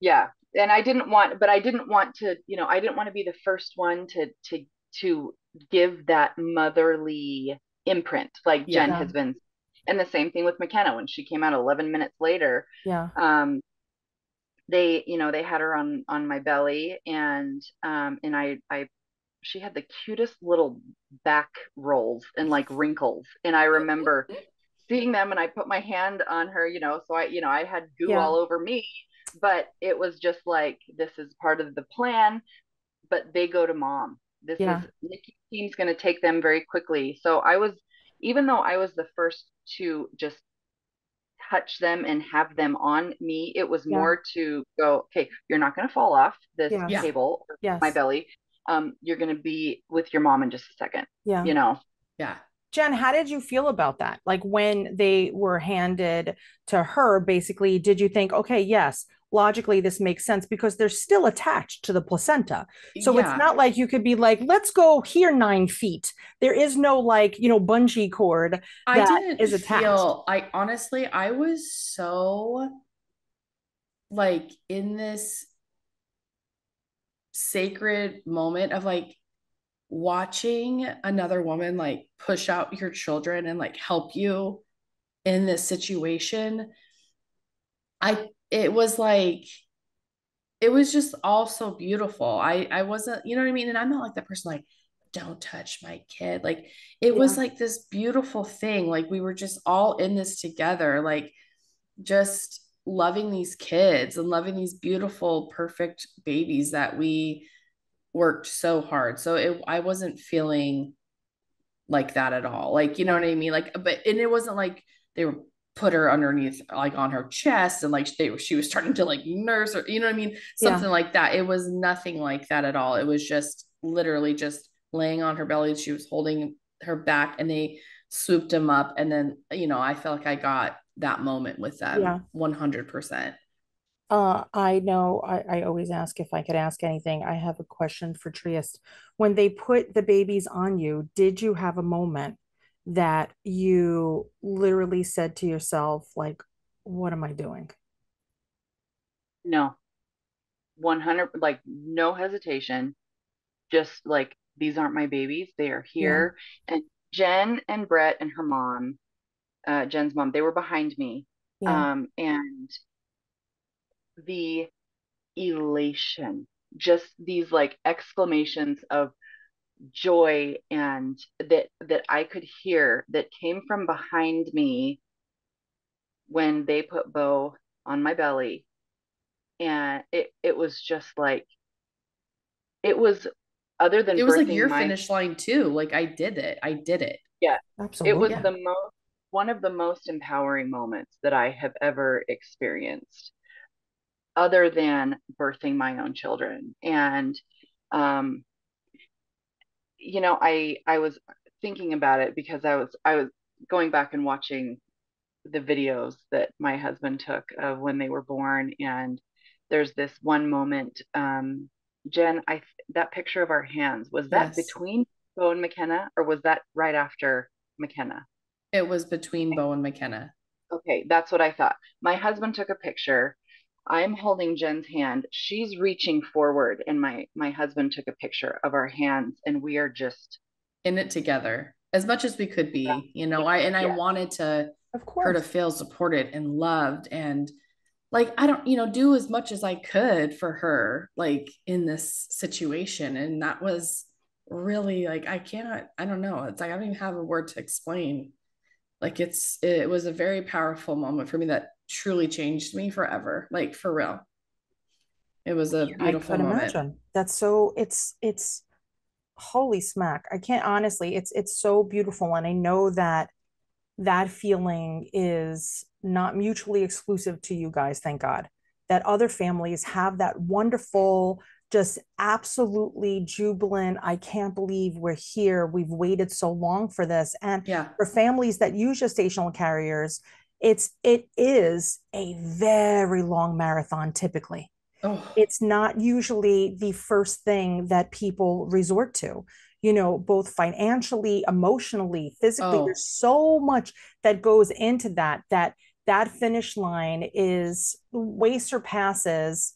Yeah. And I didn't want, but I didn't want to, you know, I didn't want to be the first one to give that motherly imprint like Jen Yeah. has been. And the same thing with McKenna when she came out 11 minutes later. yeah. They, you know, they had her on my belly, and I she had the cutest little back rolls and like wrinkles. And I remember seeing them, and I put my hand on her, you know, so I, you know, I had goo Yeah. all over me, but it was just like, this is part of the plan, but they go to mom. This Yeah. is Nikki's team's going to take them very quickly. So I was, even though I was the first to just touch them and have them on me, it was Yeah. more to go, okay, you're not going to fall off this Yes. Yeah. table or Yes. my belly. You're going to be with your mom in just a second. Yeah. You know? Yeah. Jen, how did you feel about that? Like when they were handed to her, basically, did you think, okay, yes, logically this makes sense because they're still attached to the placenta. So it's Yeah. not like you could be like, let's go here 9 feet. There is no like, you know, bungee cord I that didn't is attached. feel, I honestly, I was so like in this sacred moment of like watching another woman like push out your children and like help you in this situation. It was like, it was just all so beautiful. I wasn't, you know what I mean? And I'm not like that person like, don't touch my kid. Like it was Yeah. like this beautiful thing. Like we were just all in this together, like just loving these kids and loving these beautiful, perfect babies that we worked so hard. So I wasn't feeling like that at all. Like, you know Yeah. what I mean? Like, but, and it wasn't like they were put her underneath, like on her chest and like she was starting to like nurse or, you know what I mean? Something Yeah. like that. It was nothing like that at all. It was just literally just laying on her belly. She was holding her back and they swooped him up. And then, you know, I felt like I got that moment with Yeah. them 100%. I know I always ask if I could ask anything. I have a question for Triest. When they put the babies on you, did you have a moment that you literally said to yourself, like, what am I doing? No, 100, like no hesitation. Just like, these aren't my babies. They are Yeah. here. And Jen and Brett and her mom, Jen's mom, they were behind me. Yeah. And the elation, just these like exclamations of joy, and that I could hear that came from behind me when they put Bo on my belly. And it was just like, it was, other than It was like birthing your my, finish line too. Like I did it. I did it. yeah, it was Absolutely. the most, one of the most empowering moments that I have ever experienced, other than birthing my own children. And um you know, I was thinking about it because I was going back and watching the videos that my husband took of when they were born. And there's this one moment, Jen, that picture of our hands, was that Yes. between Bo and McKenna, or was that right after McKenna? It was between Bo and McKenna. Okay, that's what I thought. My husband took a picture. I'm holding Jen's hand. She's reaching forward, and my husband took a picture of our hands, and we are just, In it together as much as we could yeah, be, you know. I yeah, wanted to Of her to course. feel supported and loved and like I don't, you know, do as much as I could for her like in this situation. And that was really like I don't know. It's like I don't even have a word to explain. Like it was a very powerful moment for me that truly changed me forever. Like for real. It was a I beautiful could moment. imagine. That's so it's holy smack. I can't honestly, it's so beautiful. And I know that that feeling is not mutually exclusive to you guys, thank God. That other families have that wonderful just absolutely jubilant. I can't believe we're here. We've waited so long for this. And Yeah. for families that use gestational carriers, it is a very long marathon typically. Oh, It's not usually the first thing that people resort to, both financially, emotionally, physically. oh, There's so much that goes into that finish line is way surpasses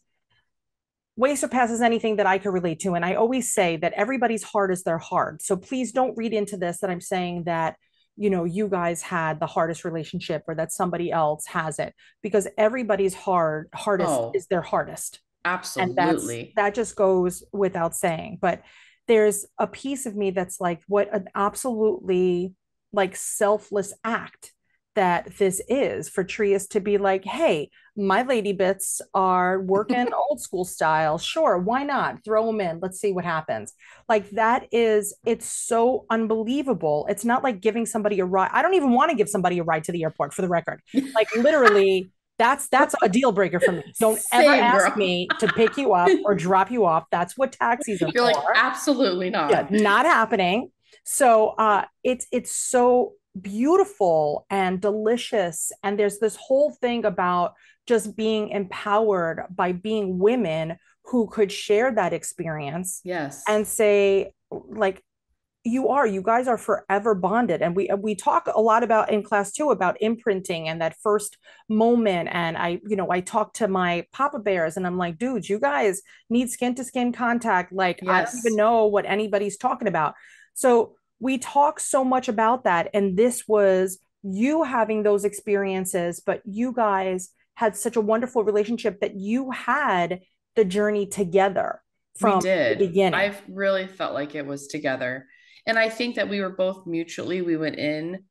anything that I could relate to. And I always say that everybody's heart is their heart. So please don't read into this that I'm saying that, you guys had the hardest relationship or that somebody else has it, because everybody's hardest oh, is their hardest. And absolutely. that just goes without saying. But there's a piece of me that's like, what an absolutely like selfless act that this is for Triest to be like, hey, my lady bits are working old school style. Sure, why not? Throw them in. Let's see what happens. Like it's so unbelievable. It's not like giving somebody a ride. I don't even want to give somebody a ride to the airport, for the record. Like literally, that's a deal breaker for me. Don't ever Same, ask girl. me to pick you up or drop you off. That's what taxis are You're like, for. absolutely Yeah, not. not happening. So it's so beautiful and delicious. And there's this whole thing about just being empowered by being women who could share that experience Yes. and say, like, you guys are forever bonded. And we talk a lot about in class too about imprinting and that first moment. And I talk to my papa bears and I'm like, dudes, you guys need skin to skin contact. Like, I don't even Yes. know what anybody's talking about. So we talk so much about that. And this was you having those experiences, but you guys had such a wonderful relationship that you had the journey together We from the did. beginning. I've really felt like it was together. And I think that we were both mutually, we went in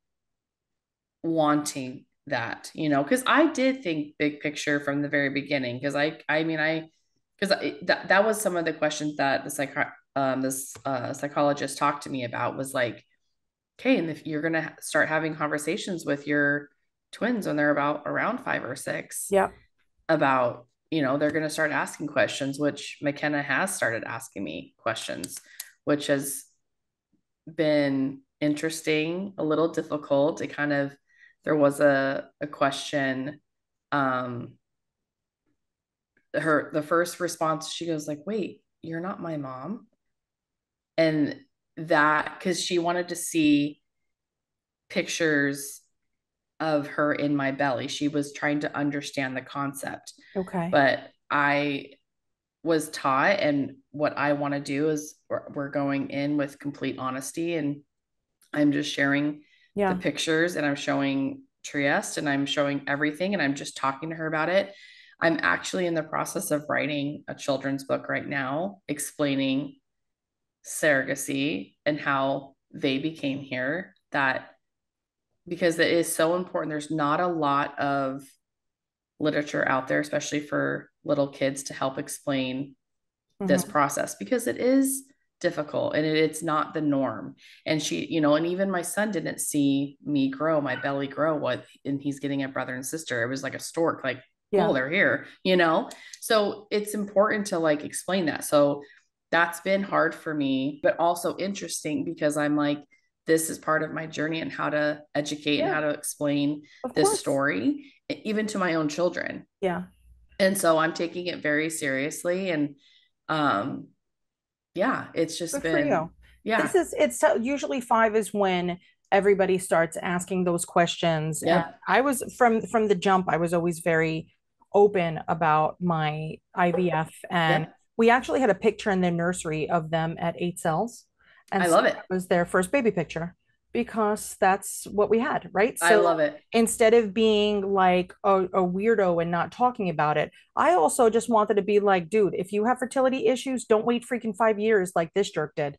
wanting that, because I did think big picture from the very beginning. Because I mean, because that was some of the questions that this psychologist talked to me about was like, okay, and if you're gonna start having conversations with your twins when they're about around 5 or 6 Yep. about, they're gonna start asking questions, which McKenna has started asking me questions, which has been interesting, a little difficult. It kind of, there was a question, um, the first response, she goes like, wait, you're not my mom. And that, because she wanted to see pictures of her in my belly. She was trying to understand the concept. Okay. But I was taught, and what I want to do is we're going in with complete honesty, and I'm just sharing the Yeah. pictures, and I'm showing Trieste, and I'm showing everything, and I'm just talking to her about it. I'm actually in the process of writing a children's book right now explaining surrogacy and how they became here, that because it is so important. There's not a lot of literature out there, especially for little kids, to help explain this Mm-hmm. process, because it is difficult and it's not the norm. And and even my son didn't see me grow, my belly grow, and he's getting a brother and sister. It was like a stork, like, cool, Yeah. they're here. So it's important to like explain that. So that's been hard for me, but also interesting, because I'm like, this is part of my journey and how to educate and Yeah. how to explain Of this course. story, even to my own children. Yeah. And so I'm taking it very seriously. And um, yeah, it's just Good for been, you. yeah, It's usually 5 is when everybody starts asking those questions. And yep, I was from the jump, I was always very open about my IVF. And yep. we actually had a picture in their nursery of them at 8 cells. And I so love it. that was their first baby picture because that's what we had, right? I So love it. instead of being like a weirdo and not talking about it, I also just wanted to be like, dude, if you have fertility issues, don't wait freaking 5 years like this jerk did.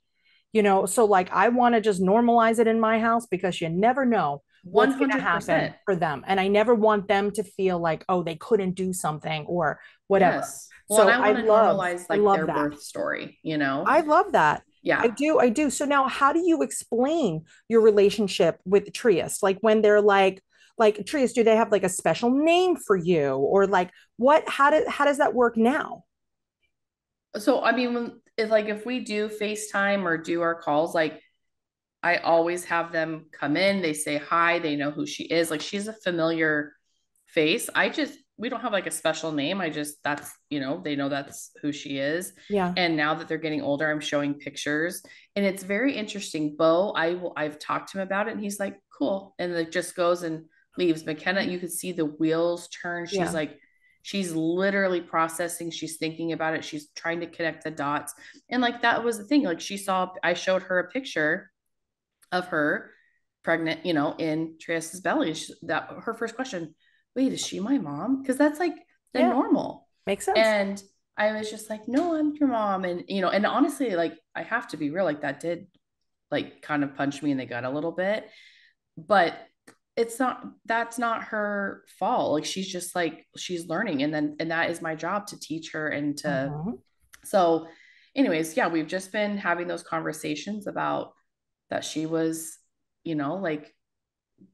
So like I want to just normalize it in my house because you never know what's going to happen 100%. for them. And I never want them to feel like, oh, they couldn't do something or whatever. Yes. Well, and So I want to normalize I like love their that. birth story. I love that. I Yeah. do. I do. So now how do you explain your relationship with Trieste? Like when they're like Trieste, do they have like a special name for you or like how does that work now? So I mean, if we do FaceTime or do our calls, like I always have them come in, they say hi, they know who she is. Like she's a familiar face. We don't have like a special name. That's, they know that's who she is. Yeah. And now that they're getting older, I'm showing pictures and it's very interesting. I've talked to him about it and he's like, cool. And it just goes and leaves. McKenna, you could see the wheels turn. Yeah. She's literally processing. She's thinking about it. She's trying to connect the dots. And like, that was the thing. Like I showed her a picture of her pregnant, in Triest's belly. That her first question, wait, is she my mom? Because that's like the Yeah. normal. Makes sense. And I was just like, no, I'm your mom. And, and honestly, like, I have to be real, like that did like kind of punch me in the gut a little bit, but that's not her fault. Like, she's just like, she's learning. And that is my job to teach her and to, so anyways, yeah, we've just been having those conversations about that she was, like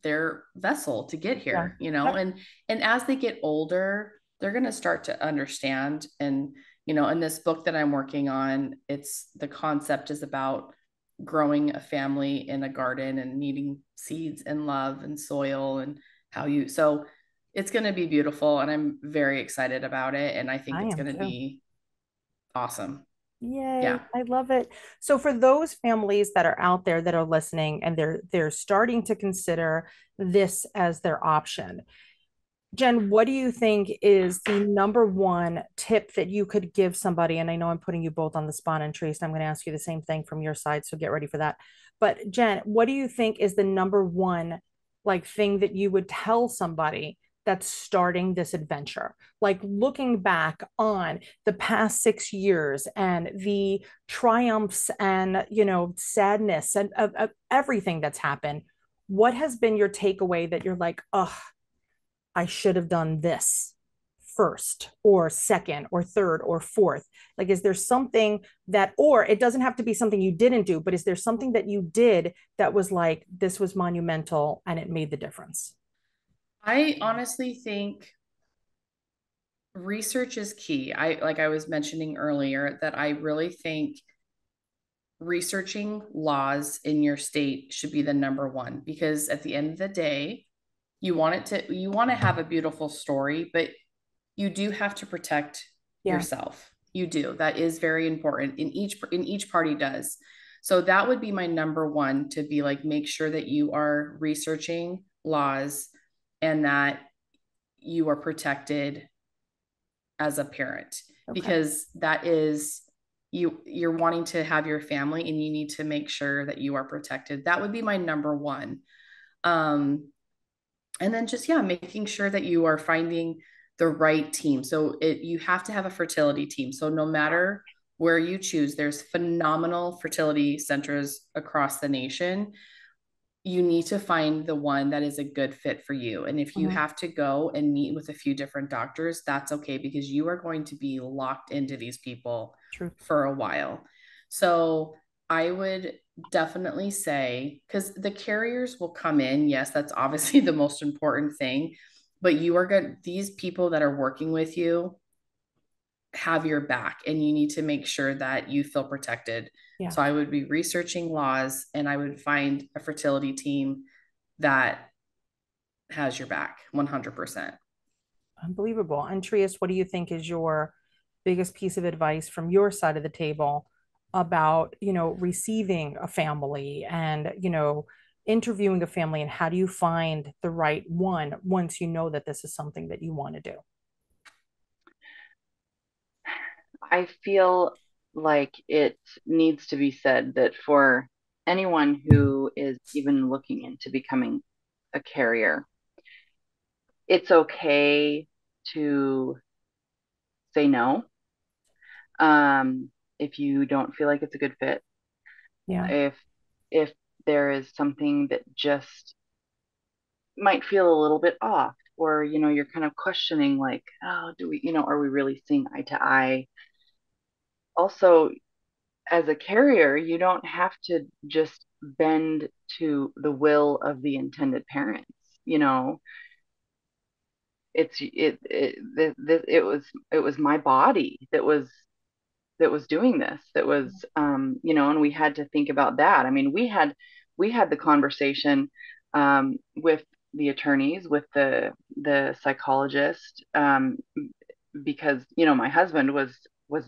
their vessel to get Yeah. here, Yep. and as they get older, they're going to start to understand. And, in this book that I'm working on, the concept is about growing a family in a garden and needing seeds and love and soil and so it's going to be beautiful. And I'm very excited about it. And I think I it's am going to too. be awesome. Yay, Yeah. I love it. So for those families that are out there that are listening and they're starting to consider this as their option, Jen, what do you think is the number one tip that you could give somebody? And I know I'm putting you both on the spot, and Trace, I'm going to ask you the same thing from your side, so get ready for that. But Jen, what do you think is the number one like thing that you would tell somebody that's starting this adventure? Like looking back on the past 6 years and the triumphs and sadness and of everything that's happened. What has been your takeaway that you're like, oh, I should have done this first or second or third or fourth? Like, is there something that, or it doesn't have to be something you didn't do, but is there something that you did that was like, this was monumental and it made the difference? I honestly think research is key. Like I was mentioning earlier, that I really think researching laws in your state should be the number one, because at the end of the day, you want to have a beautiful story, but you do have to protect Yeah. yourself. You do. That is very important. In each party does. So that would be my number one, to be like, make sure that you are researching laws and that you are protected as a parent, Okay. because that is, you're wanting to have your family and you need to make sure that you are protected. That would be my number one. And then just, yeah, making sure that you are finding the right team. So you have to have a fertility team. So no matter where you choose, there's phenomenal fertility centers across the nation. You need to find the one that is a good fit for you. And if you Mhm. have to go and meet with a few different doctors, that's okay, because you are going to be locked into these people True. for a while. So I would definitely say, because the carriers will come in. Yes, that's obviously the most important thing, but you are good. These people that are working with you have your back, and you need to make sure that you feel protected. Yeah. So I would be researching laws, and I would find a fertility team that has your back 100%. Unbelievable. And Trias, what do you think is your biggest piece of advice from your side of the table about, receiving a family and, interviewing a family, and how do you find the right one once you know that this is something that you want to do? I feel like it needs to be said that for anyone who is even looking into becoming a carrier, it's okay to say no, if you don't feel like it's a good fit. Yeah. If there is something that just might feel a little bit off, or you're kind of questioning, like, oh, do we, are we really seeing eye to eye? Also, as a carrier, you don't have to just bend to the will of the intended parents. You know, it was my body that was doing this, that was, you know, and we had to think about that. I mean, we had the conversation with the attorneys, with the psychologist, because, you know, my husband was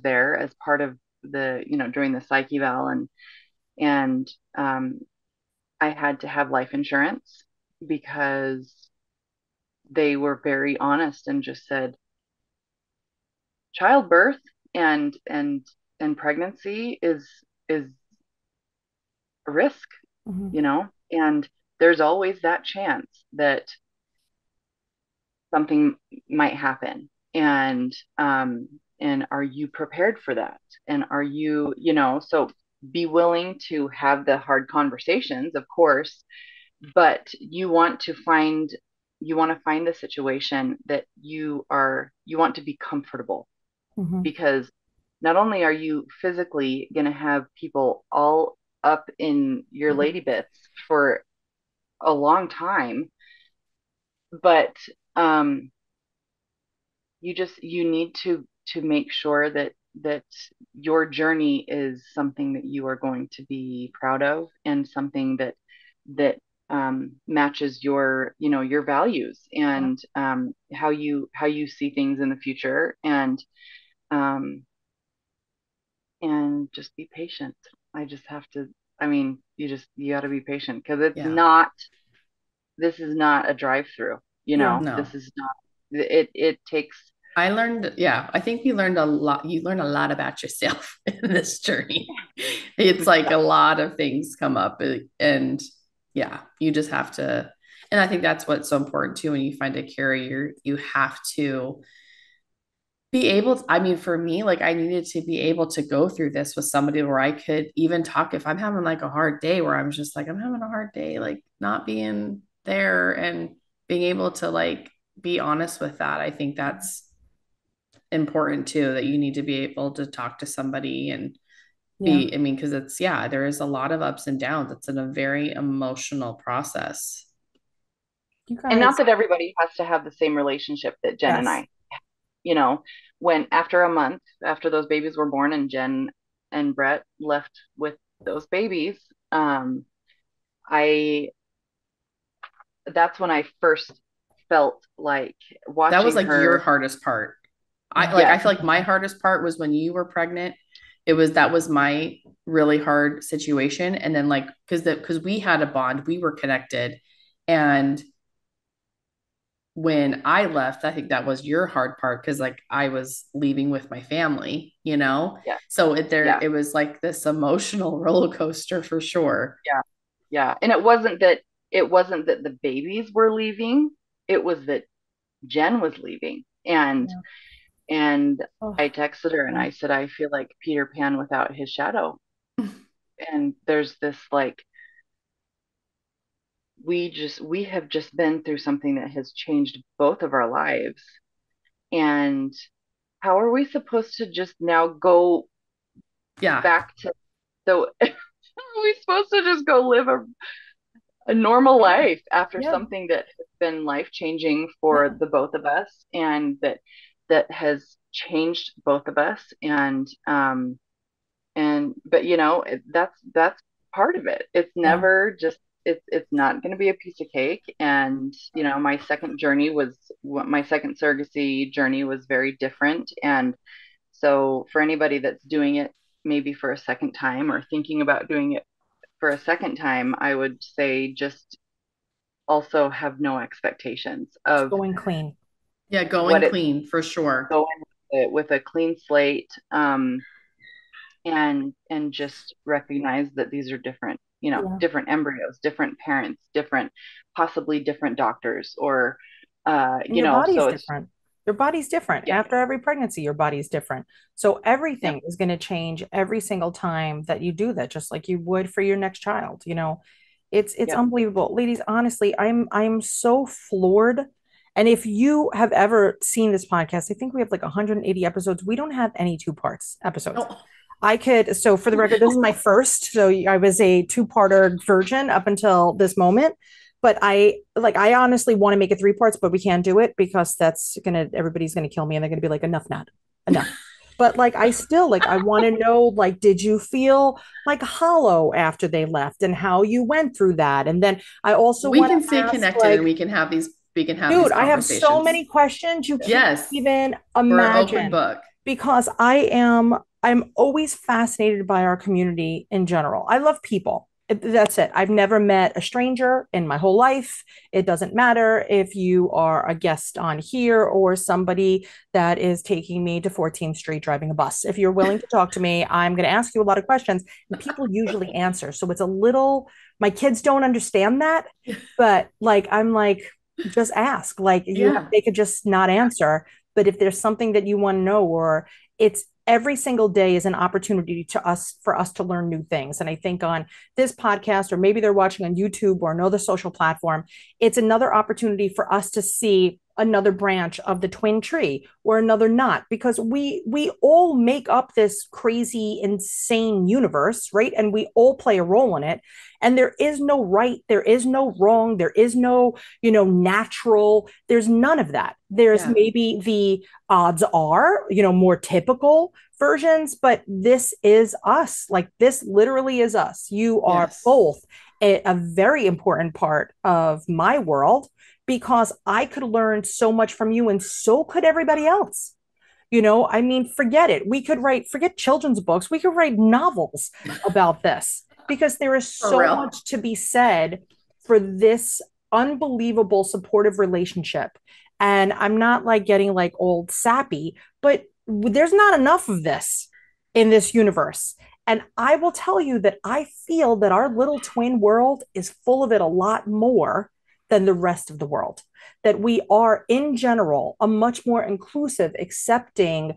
there as part of the, you know, during the psych eval, and I had to have life insurance because they were very honest and just said childbirth and pregnancy is a risk, Mm-hmm. you know, and there's always that chance that something might happen. And are you prepared for that? And are you, you know, so be willing to have the hard conversations, of course, but you want to find the situation that you want to be comfortable, Mm-hmm. because not only are you physically going to have people all up in your Mm-hmm. lady bits for a long time, but um, you need to make sure that your journey is something that you are going to be proud of, and something that matches your, you know, your values, Yeah. and how you see things in the future, um, and just be patient. I just have to. I mean, you got to be patient, because it's Yeah. not. This is not a drive-through. You Yeah. know, No. this is not. It takes. I learned, yeah, I think we learned a lot. You learn a lot about yourself in this journey. It's like a lot of things come up, and yeah, you just have to. And I think that's what's so important too. When you find a carrier, you have to be able to, I mean, for me, like I needed to be able to go through this with somebody where I could even talk if I'm having like a hard day, where I'm just like, I'm having a hard day, like not being there and being able to like be honest with that. I think that's important too, that you need to be able to talk to somebody and Yeah. be, I mean, because it's, yeah, there is a lot of ups and downs. It's in a very emotional process. You And not guys. that everybody has to have the same relationship that Jen and Yes. I, you know, when after a month after those babies were born and Jen and Brett left with those babies, I that's when I first felt like That was watching like your her. hardest part. I like, I Yes, feel like my hardest part was when you were pregnant. That was my really hard situation. And then like, because we had a bond, we were connected. And when I left, I think that was your hard part, because like I was leaving with my family, you know? yeah, So yeah, it was like this emotional roller coaster for sure. yeah, yeah. And it wasn't that the babies were leaving, it was that Jen was leaving. Yeah. And Oh, I texted her and yeah. I said, I feel like Peter Pan without his shadow. And there's this like, we have just been through something that has changed both of our lives. And how are we supposed to just now go Yeah. back to, so are we supposed to just go live a normal Yeah. life after Yeah. something that has been life changing Yeah. for the both of us, and that has changed both of us, and but you know, that's part of it. It's Yeah. never just, it's not going to be a piece of cake. And you know, my second surrogacy journey was very different. And so for anybody that's doing it maybe for a second time, or thinking about doing it for a second time, I would say just also have no expectations Just of going clean. Yeah. Going what it's clean for sure. going with a clean slate, and just recognize that these are different, you know, Yeah. different embryos, different parents, different, possibly different doctors, or And you your know, body's so it's, different. Your body's different. yeah, After every pregnancy, your body's different. So yeah, everything is going to change every single time that you do that, just like you would for your next child. You know, it's yeah, unbelievable. Ladies, honestly, I'm so floored. And if you have ever seen this podcast, I think we have like 180 episodes. We don't have any two parts episodes. Oh, I could, so for the record, this is my first. So I was a two-parter virgin up until this moment. But I honestly want to make it three parts, but we can't do it because that's everybody's gonna kill me and they're gonna be like, enough, not enough. but like I still like I want to know, like, did you feel like hollow after they left and how you went through that? And then I also We want can to stay ask, connected and like, we can have these dude, I have so conversations. many questions you can't Yes, even we're an open imagine, book. because I'm always fascinated by our community in general. I love people. That's it. I've never met a stranger in my whole life. It doesn't matter if you are a guest on here or somebody that is taking me to 14th Street driving a bus. If you're willing to talk to me, I'm going to ask you a lot of questions, and people usually answer. So it's a little, my kids don't understand that, but like, I'm like, just ask. Like, Yeah. they could just not answer. But if there's something that you want to know, or it's every single day is an opportunity for us to learn new things. And I think on this podcast, or maybe they're watching on YouTube or another social platform, it's another opportunity for us to see another branch of the twin tree or another knot, because we all make up this crazy, insane universe, right? And we all play a role in it. And there is no right, there is no wrong, there is no, natural, there's none of that. There's maybe the odds are, more typical versions, but this is us. Like, this literally is us. You are both a very important part of my world, because I could learn so much from you, and so could everybody else. I mean, forget it. Forget children's books. We could write novels about this, because there is so much to be said for this unbelievable supportive relationship. And I'm not like getting like old sappy, but there's not enough of this in this universe. And I will tell you that I feel that our little twin world is full of it a lot more than the rest of the world. That we are, in general, a much more inclusive, accepting,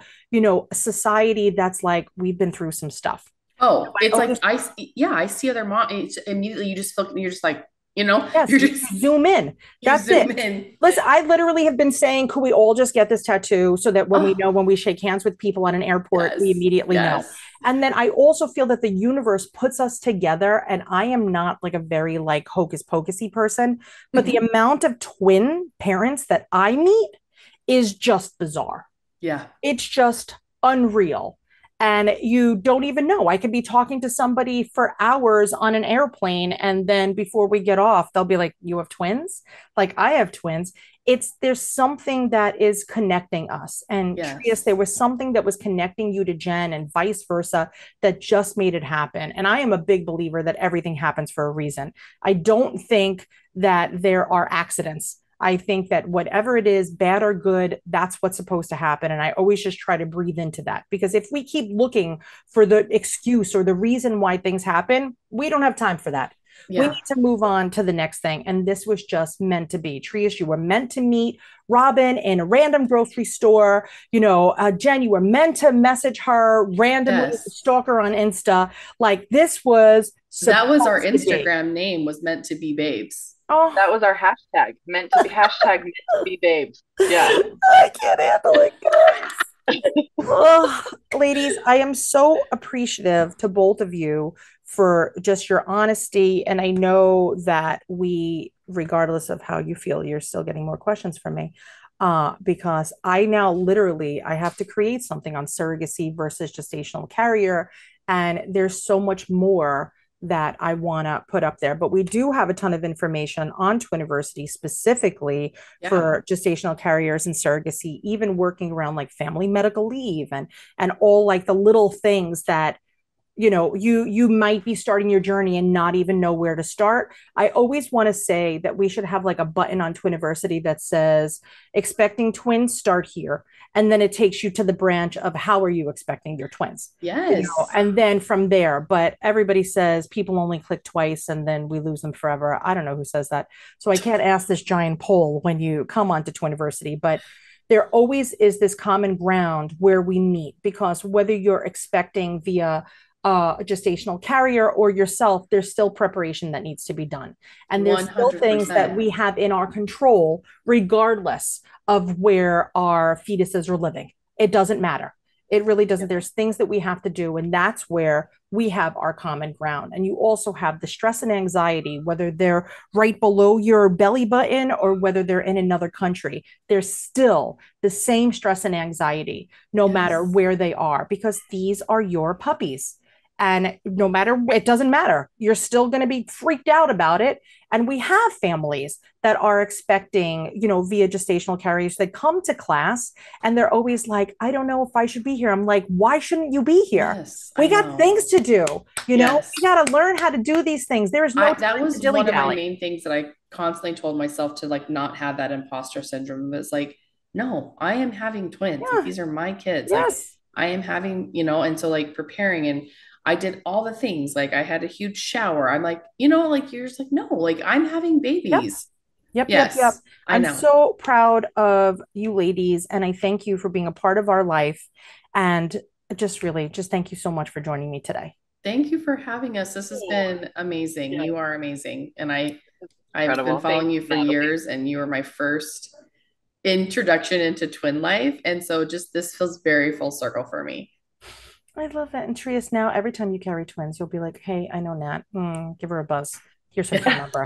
society that's like, we've been through some stuff. Oh, it's like I see other mom. Immediately, you're just like, yes, you're you just zoom in. That's zoom it. in. Listen, I literally have been saying, could we all just get this tattoo so that when we know, when we shake hands with people at an airport, we immediately know. And then I also feel that the universe puts us together. And I am not like a very like hocus pocusy person, but the amount of twin parents that I meet is just bizarre. Yeah. It's just unreal. And you don't even know. I could be talking to somebody for hours on an airplane, and then before we get off, they'll be like, "You have twins?" Like, I have twins. There's something that is connecting us. And Triest, there was something that was connecting you to Jen, and vice versa, that just made it happen. And I am a big believer that everything happens for a reason. I don't think that there are accidents. I think that whatever it is, bad or good, that's what's supposed to happen. And I always just try to breathe into that, because if we keep looking for the excuse or the reason why things happen, we don't have time for that. We need to move on to the next thing. And this was just meant to be. Triest, you were meant to meet Robin in a random grocery store. Jen, you were meant to message her randomly, stalk her on Insta. Like, this was that was our Instagram name, was meant to be babes. Oh, that was our hashtag, meant to be babes. Yeah. I can't handle it, guys. Oh, ladies, I am so appreciative to both of you for just your honesty. And I know that regardless of how you feel, you're still getting more questions from me. Because I now literally, I have to create something on surrogacy versus gestational carrier. And there's so much more that I want to put up there. But we do have a ton of information on Twiniversity specifically for gestational carriers and surrogacy, even working around like family medical leave and all like the little things that you might be starting your journey and not even know where to start. I always want to say that we should have like a button on Twiniversity that says expecting twins, start here. And then it takes you to the branch of how are you expecting your twins? Yes. And then from there, but everybody says people only click twice and then we lose them forever. I don't know who says that. So I can't ask this giant poll when you come onto Twiniversity, but there always is this common ground where we meet, because whether you're expecting via gestational carrier or yourself, there's still preparation that needs to be done. And there's 100%. Still things that we have in our control, regardless of where our fetuses are living. It doesn't matter. It really doesn't. There's things that we have to do, and that's where we have our common ground. And you also have the stress and anxiety, whether they're right below your belly button or whether they're in another country. There's still the same stress and anxiety, no matter where they are, because these are your puppies. And no matter, it doesn't matter. You're still going to be freaked out about it. And we have families that are expecting, via gestational carriers that come to class and they're always like, I don't know if I should be here. I'm like, why shouldn't you be here? Yes, we got things to do. We got to learn how to do these things. There is no that was one of my main things that I constantly told myself to like not have that imposter syndrome. It was like, no, I am having twins. Like, these are my kids. Yes. Like, I am having, and so like preparing, and I did all the things. Like I had a huge shower. I'm like, like you're just like, no, like I'm having babies. Yep. I'm so proud of you ladies. And I thank you for being a part of our life. And just thank you so much for joining me today. Thank you for having us. This has been amazing. You are amazing. And I've Incredible. been following you for years, and you were my first introduction into twin life. And so just this feels very full circle for me. I love that. And Triest, now every time you carry twins, you'll be like, hey, I know Nat. Give her a buzz. Here's her phone number.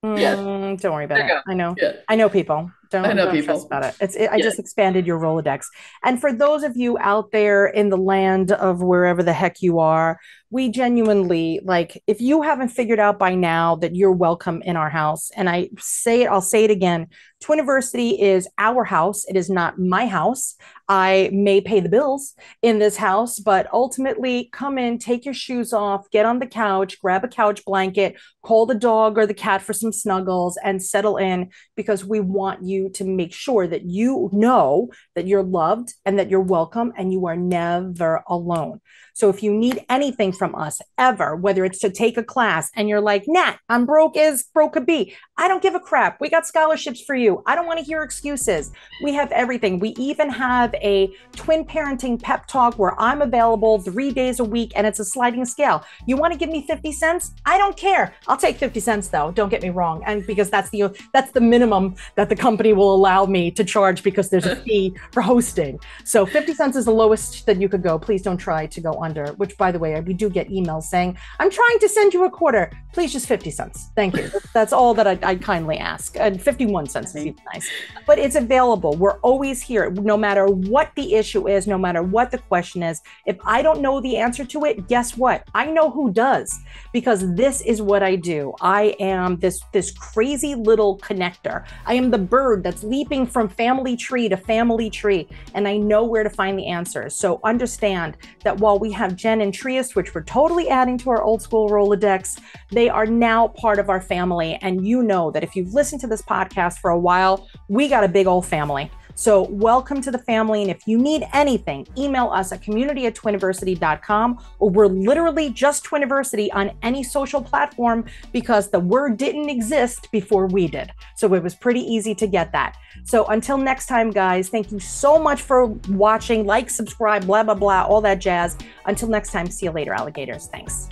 Don't worry about it. I know. Yeah. I know people. Don't stress about it. I just expanded your Rolodex. And for those of you out there in the land of wherever the heck you are, we genuinely, like, if you haven't figured out by now that you're welcome in our house, and I'll say it again, Twiniversity is our house. It is not my house. I may pay the bills in this house, but ultimately come in, take your shoes off, get on the couch, grab a couch blanket, call the dog or the cat for some snuggles, and settle in, because we want you to make sure that you know that you're loved and that you're welcome and you are never alone. So if you need anything from us ever, whether it's to take a class and you're like, Nat, I'm broke as broke could be, I don't give a crap. We got scholarships for you. I don't want to hear excuses. We have everything. We even have a twin parenting pep talk where I'm available 3 days a week, and it's a sliding scale. You want to give me 50 cents? I don't care. I'll take 50 cents though. Don't get me wrong. And because that's the minimum that the company will allow me to charge, because there's a fee for hosting. So 50 cents is the lowest that you could go. Please don't try to go under, which, by the way, we do get emails saying, I'm trying to send you a quarter. Please, just 50 cents. Thank you. That's all that I kindly ask. And 51 cents is even nice. But it's available. We're always here, no matter what the issue is, no matter what the question is. If I don't know the answer to it, guess what? I know who does, because this is what I do. I am this crazy little connector. I am the bird that's leaping from family tree to family tree, and I know where to find the answers. So understand that while we have Jen and Triest, which we're totally adding to our old school Rolodex, they are now part of our family. And you know that if you've listened to this podcast for a while, we got a big old family. So welcome to the family. And if you need anything, email us at community@twiniversity.com, or we're literally just Twiniversity on any social platform, because the word didn't exist before we did. So it was pretty easy to get that. So until next time, guys, thank you so much for watching. Like, subscribe, blah, blah, blah, all that jazz. Until next time, see you later, alligators. Thanks.